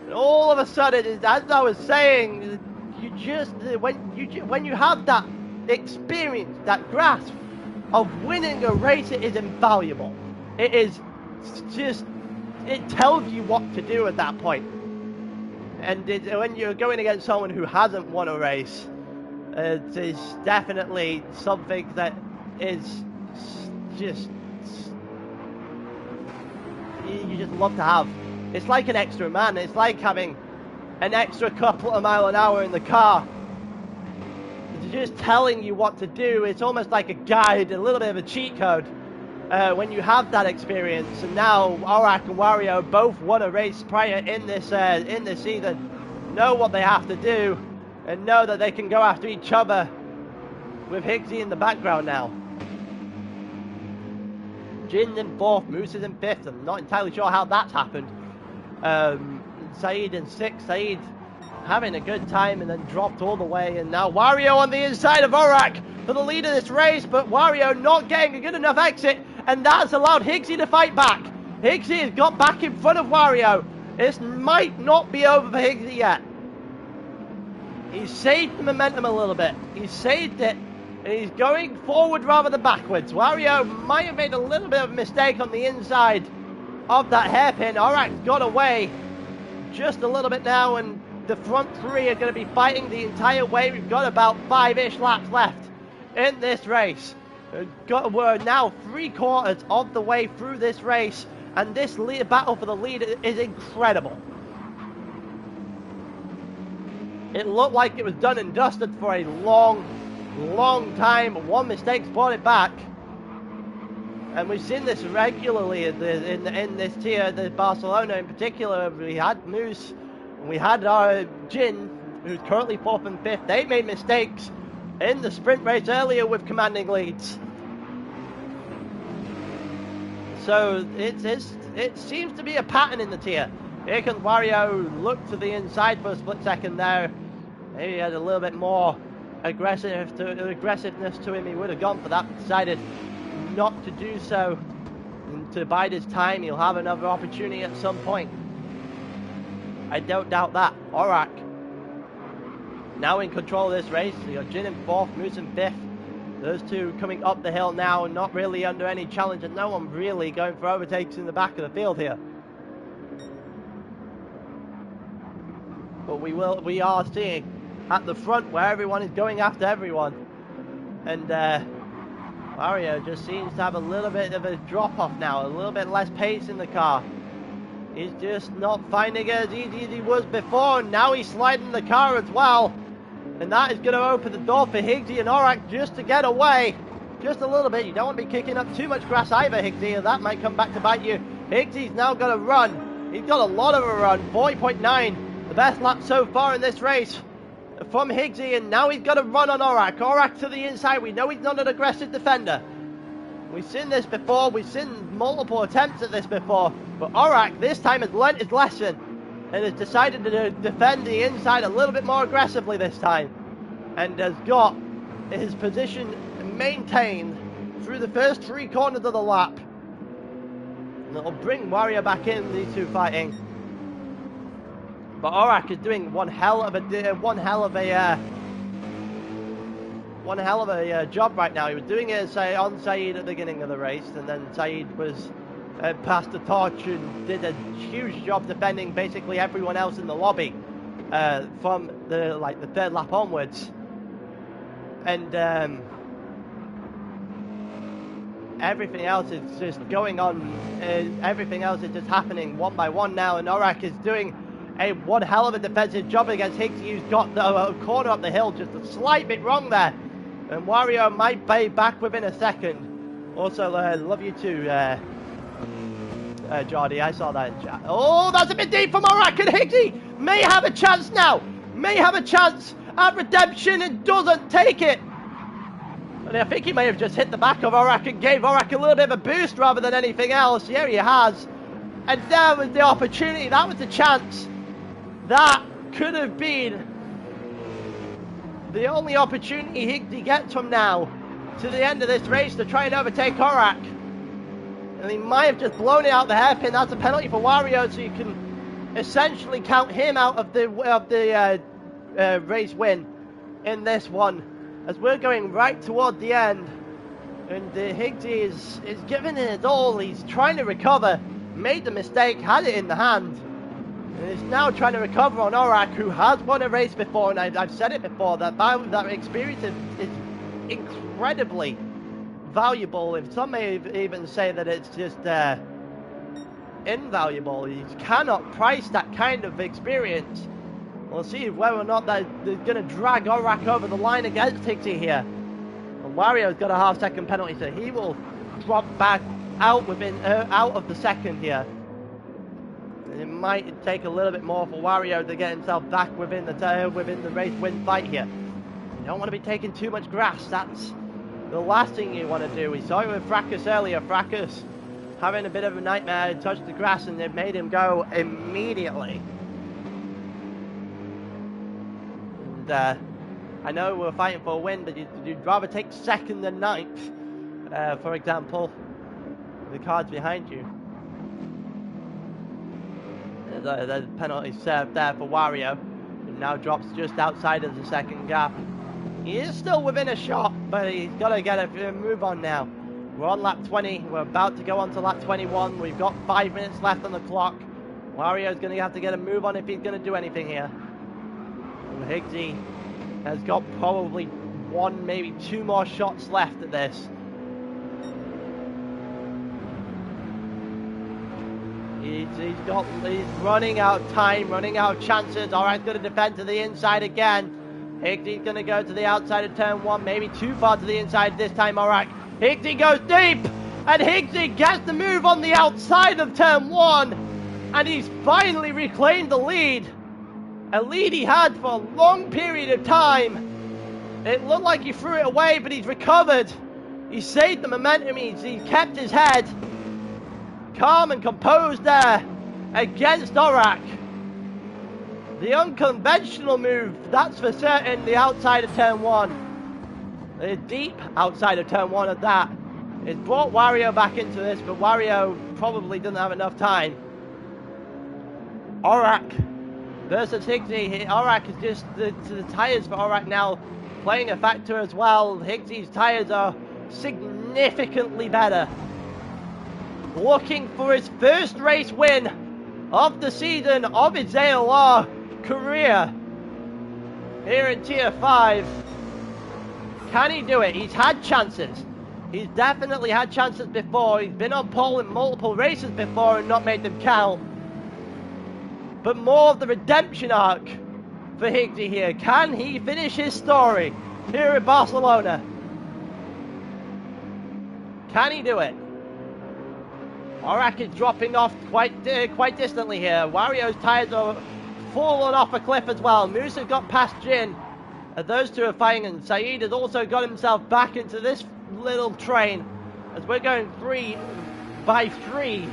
And all of a sudden, as I was saying, you just when you have that experience, that grasp of winning a race, it is invaluable. It is just, it tells you what to do at that point. And when you're going against someone who hasn't won a race, it is definitely something that is just you just love to have. It's like an extra man. It's like having an extra couple of miles an hour in the car. It's just telling you what to do. It's almost like a guide, a little bit of a cheat code when you have that experience. And now Aurak and Wario both won a race prior in this season, know what they have to do, and know that they can go after each other with Higgsy in the background now. Jin in 4th, Moose is in 5th. I'm not entirely sure how that's happened. Saeed in 6th. Saeed having a good time and then dropped all the way, and now Wario on the inside of Aurak for the lead of this race, but Wario not getting a good enough exit, and that's allowed Higgsy to fight back. Higgsy has got back in front of Wario. This might not be over for Higgsy yet. He's saved the momentum a little bit. He's saved it, and he's going forward rather than backwards. Wario might have made a little bit of a mistake on the inside of that hairpin. Aurak's got away just a little bit now, and the front 3 are going to be fighting the entire way. We've got about 5-ish laps left in this race. We're now 3/4 of the way through this race, and this battle for the lead is incredible. It looked like it was done and dusted for a long time. One mistake's brought it back. And we've seen this regularly in this tier, the Barcelona in particular. We had Moose, we had our Jin, who's currently 4th and 5th. They made mistakes in the sprint race earlier with commanding leads. So it seems to be a pattern in the tier. Here comes Wario, looked to the inside for a split second there. Maybe he had a little bit more aggressiveness to him. He would have gone for that, but decided not to do so. And to bide his time, he'll have another opportunity at some point. I don't doubt that. Aurak now in control of this race. You got Jin in 4th, Moose in 5th. Those two coming up the hill now, not really under any challenge, and no one really going for overtakes in the back of the field here. But we are seeing at the front where everyone is going after everyone, and Mario just seems to have a little bit of a drop off now, a little bit less pace in the car. He's just not finding it as easy as he was before, and now he's sliding the car as well. And that is going to open the door for Higgsy and Aurak just to get away. Just a little bit. You don't want to be kicking up too much grass either, Higgsy, and that might come back to bite you. Higgsy's now got a run. He's got a lot of a run. 40.9. The best lap so far in this race from Higgsy, and now he's got a run on Aurak. Aurak to the inside. We know he's not an aggressive defender. We've seen this before. We've seen multiple attempts at this before. But Aurak this time has learnt his lesson and has decided to defend the inside a little bit more aggressively this time, and has got his position maintained through the first 3 corners of the lap. And it'll bring Wario back in, these two fighting. But Aurak is doing one hell of a job right now. He was doing it on Saeed at the beginning of the race, and then Saeed was passed the torch and did a huge job defending basically everyone else in the lobby from the 3rd lap onwards. And everything else is just going on. Everything else is just happening one by one now, and Aurak is doing one hell of a defensive job against Higgsy, who's got the corner up the hill just a slight bit wrong there. And Wario might pay back within a second. Also, love you too, Jordy. I saw that in chat. Oh, that's a bit deep from Aurak, and Higgsy may have a chance now. May have a chance at redemption and doesn't take it. And I think he may have just hit the back of Aurak and gave Aurak a little bit of a boost rather than anything else. Here he has. And there was the opportunity. That was the chance. That could have been the only opportunity Higgsy gets from now to the end of this race to try and overtake Aurak. And he might have just blown it out the hairpin. That's a penalty for Wario, so you can essentially count him out of the race win in this one. As we're going right toward the end, and Higgsy is giving it his all. He's trying to recover, made the mistake, had it in the hand, and is now trying to recover on Aurak, who has won a race before. And I've said it before, that experience is incredibly valuable. If some may even say that it's just invaluable. You cannot price that kind of experience. We'll see whether or not they're going to drag Aurak over the line against Higgsy here. And Wario's got a half-second penalty, so he will drop back out of the second here. And it might take a little bit more for Wario to get himself back within the race win fight here. You don't want to be taking too much grass. That's the last thing you want to do. We saw it with Fracas earlier. Fracas having a bit of a nightmare, touched the grass and it made him go immediately. And I know we're fighting for a win, but you'd rather take second than ninth, for example. The cards behind you. There's a penalty served there for Wario, who now drops just outside of the second gap. He is still within a shot, but he's got to get a move on now. We're on lap 20. We're about to go on to lap 21. We've got 5 minutes left on the clock. Wario's going to have to get a move on if he's going to do anything here. And Higgsy has got probably one, maybe two more shots left at this. He's running out of time, running out of chances. All right, going to defend to the inside again. Higgsy's going to go to the outside of turn one, maybe too far to the inside this time. All right, Higgsy goes deep, and Higgsy gets the move on the outside of turn one, and he's finally reclaimed the lead. A lead he had for a long period of time. It looked like he threw it away, but he's recovered. He saved the momentum, he kept his head calm and composed there against Aurak. The unconventional move, that's for certain, the outside of turn one. The deep outside of turn one of that. It brought Wario back into this, but Wario probably didn't have enough time. Aurak versus Higgsy. Aurak is just, the tyres for Aurak now playing a factor as well. Higgsy's tyres are significantly better. Looking for his first race win of the season of his ALR career here in Tier 5. Can he do it? He's had chances. He's definitely had chances before. He's been on pole in multiple races before and not made them count. But more of the redemption arc for Higgsy here. Can he finish his story here in Barcelona? Can he do it? Aurak is dropping off quite distantly here. Wario's tyres are falling off a cliff as well. Musa got past Jin. Those two are fighting, and Saeed has also got himself back into this little train as we're going 3 by 3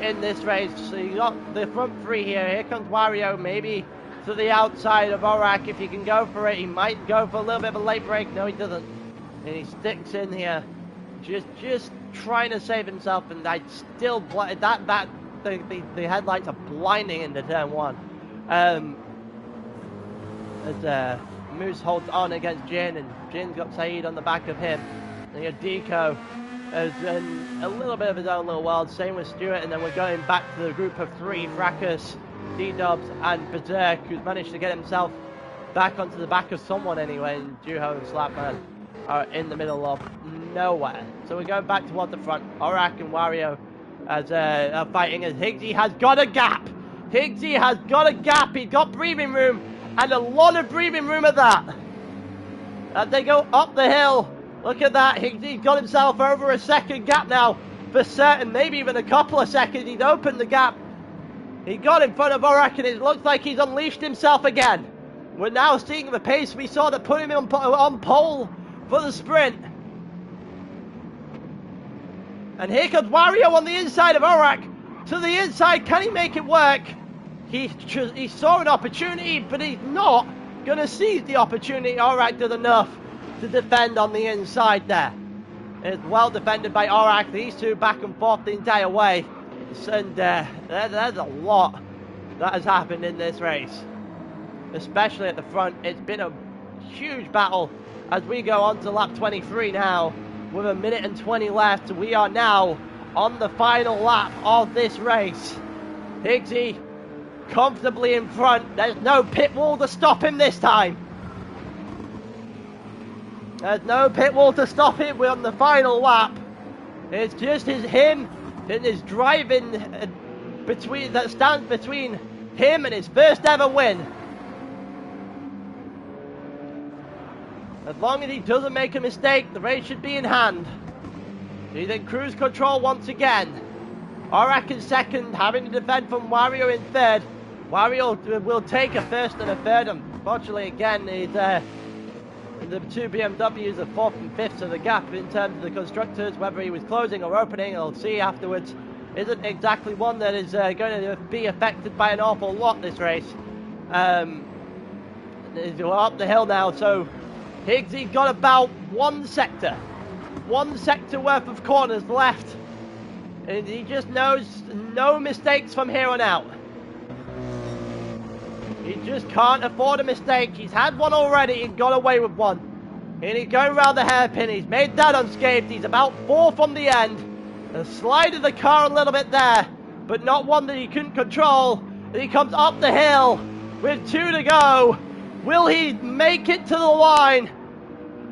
in this race. So you got the front three here. Here comes Wario, maybe to the outside of Aurak. If he can go for it, he might go for a little bit of a late break. No, he doesn't. And he sticks in here. Just trying to save himself, and I still the headlights are blinding into turn one. As Moose holds on against Jin, and Jin's got Saeed on the back of him. And you got Deco has in a little bit of his own little world. Same with Stuart, and then we're going back to the group of three: Fracas, D-Dubs, and Berserk, who's managed to get himself back onto the back of someone anyway. And Juho and Slapman are in the middle of nowhere. So we're going back towards the front. Aurak and Wario as are fighting, as Higgsy has got a gap. Higgsy has got a gap. He's got breathing room, and a lot of breathing room at that. As they go up the hill, look at that. Higgsy's got himself over a second gap now for certain, maybe even a couple of seconds. He's opened the gap. He got in front of Aurak, and it looks like he's unleashed himself again. We're now seeing the pace we saw that put him on pole for the sprint. And here comes Wario on the inside of Aurak. To the inside, can he make it work? He saw an opportunity, but he's not going to seize the opportunity. Aurak did enough to defend on the inside there. It's well defended by Aurak. These two back and forth the entire way. And there's a lot that has happened in this race, especially at the front. It's been a huge battle as we go on to lap 23 now. With 1 minute and 20 left, we are now on the final lap of this race. Higgsy comfortably in front. There's no pit wall to stop him this time. There's no pit wall to stop him. We're on the final lap. It's just him and his driving that stands between him and his first ever win. As long as he doesn't make a mistake, the race should be in hand. He's in cruise control once again. Aurak in second, having to defend from Wario in third. Wario will take a first and a third. Unfortunately, again, the two BMWs are fourth and fifth, so the gap in terms of the constructors, whether he was closing or opening, I'll see afterwards, isn't exactly one that is going to be affected by an awful lot this race. We're up the hill now, so Higgsy got about one sector worth of corners left, and he just knows no mistakes from here on out. He just can't afford a mistake. He's had one already and got away with one, and he's going around the hairpin. He's made that unscathed. He's about 4 from the end. The slide of the car a little bit there, but not one that he couldn't control. And he comes up the hill with 2 to go. Will he make it to the line?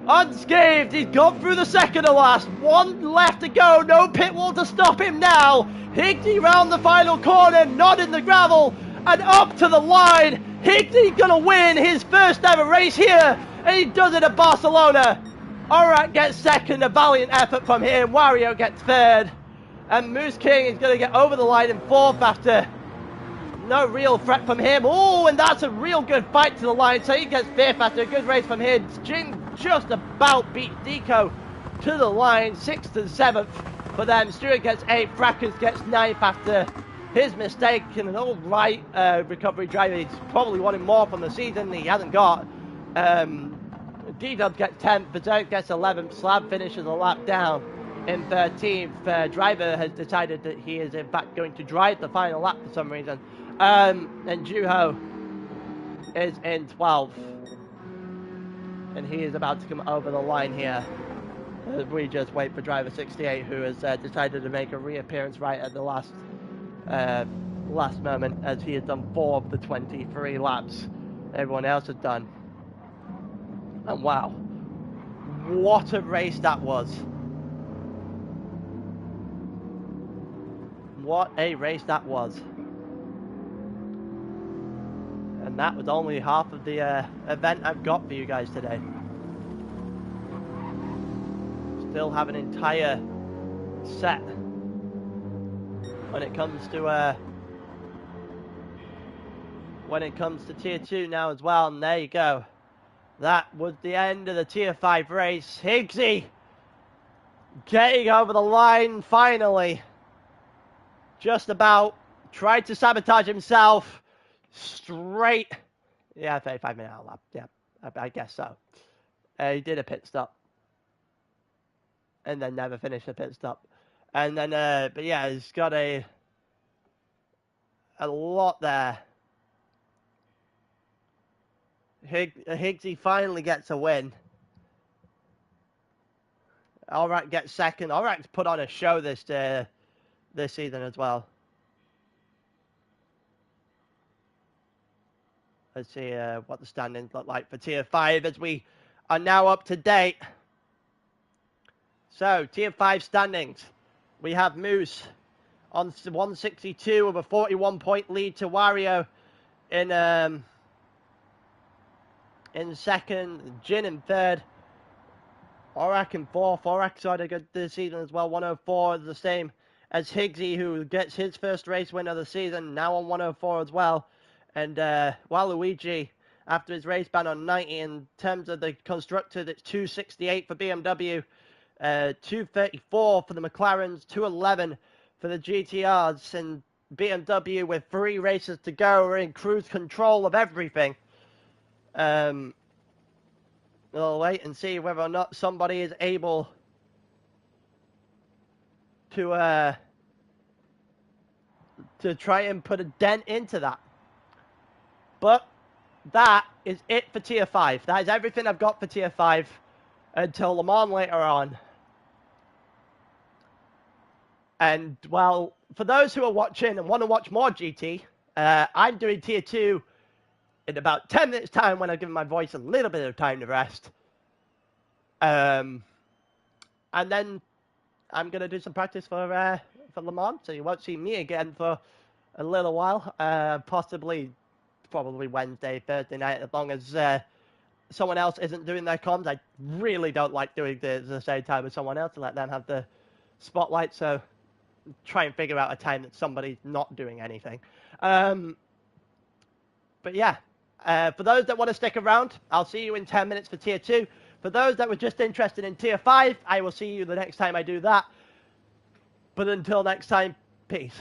Unscathed, he's gone through the second to last. One left to go, no pit wall to stop him now. Higsy round the final corner, not in the gravel, and up to the line. Higsy gonna win his first ever race here, and he does it at Barcelona. Alright gets second, a valiant effort from him. Wario gets third, and Moose King is gonna get over the line in fourth after no real threat from him. Oh, and that's a real good fight to the line. So he gets fifth after a good race from him. Jing just about beats Deco to the line, 6th and 7th. But then Stewart gets 8th, Frackers gets 9th after his mistake. And an all-right recovery driver. He's probably wanted more from the season he hasn't got. D-Dub gets 10th, Berserk gets 11th, Slab finishes a lap down in 13th. Driver has decided that he is in fact going to drive the final lap for some reason. And Juho is in 12th, and he is about to come over the line here. We just wait for driver 68, who has decided to make a reappearance right at the last moment, as he has done 4 of the 23 laps everyone else has done. And wow, what a race that was! What a race that was! And that was only half of the event I've got for you guys today. Still have an entire set when it comes to tier 2 now as well. And there you go. That was the end of the tier 5 race. Higsy getting over the line finally. Just about tried to sabotage himself. Straight, yeah, 35-minute lap. Yeah, I guess so. He did a pit stop, and then never finished a pit stop, and then but yeah, he's got a lot there. Higsy finally gets a win. Alright gets second. Alright's put on a show this season as well. Let's see what the standings look like for Tier 5 as we are now up to date. So, Tier 5 standings. We have Moose on 162 with a 41-point lead to Wario in second, Jin in third, Aurak in fourth. Aurak's had a good this season as well, 104, the same as Higsy, who gets his first race win of the season, now on 104 as well. And Waluigi, after his race ban on 90, in terms of the constructors, it's 268 for BMW, 234 for the McLarens, 211 for the GTRs, and BMW with 3 races to go are in cruise control of everything. We'll wait and see whether or not somebody is able to try and put a dent into that. But that is it for Tier 5. That is everything I've got for Tier 5 until Le Mans later on. And, well, for those who are watching and want to watch more GT, I'm doing Tier 2 in about 10 minutes' time when I've given my voice a little bit of time to rest. And then I'm going to do some practice for Le Mans, so you won't see me again for a little while. Probably Wednesday, Thursday night, as long as someone else isn't doing their comms. I really don't like doing the same time as someone else to let them have the spotlight, so try and figure out a time that somebody's not doing anything. But yeah, for those that want to stick around, I'll see you in 10 minutes for Tier 2. For those that were just interested in Tier 5, I will see you the next time I do that. But until next time, peace.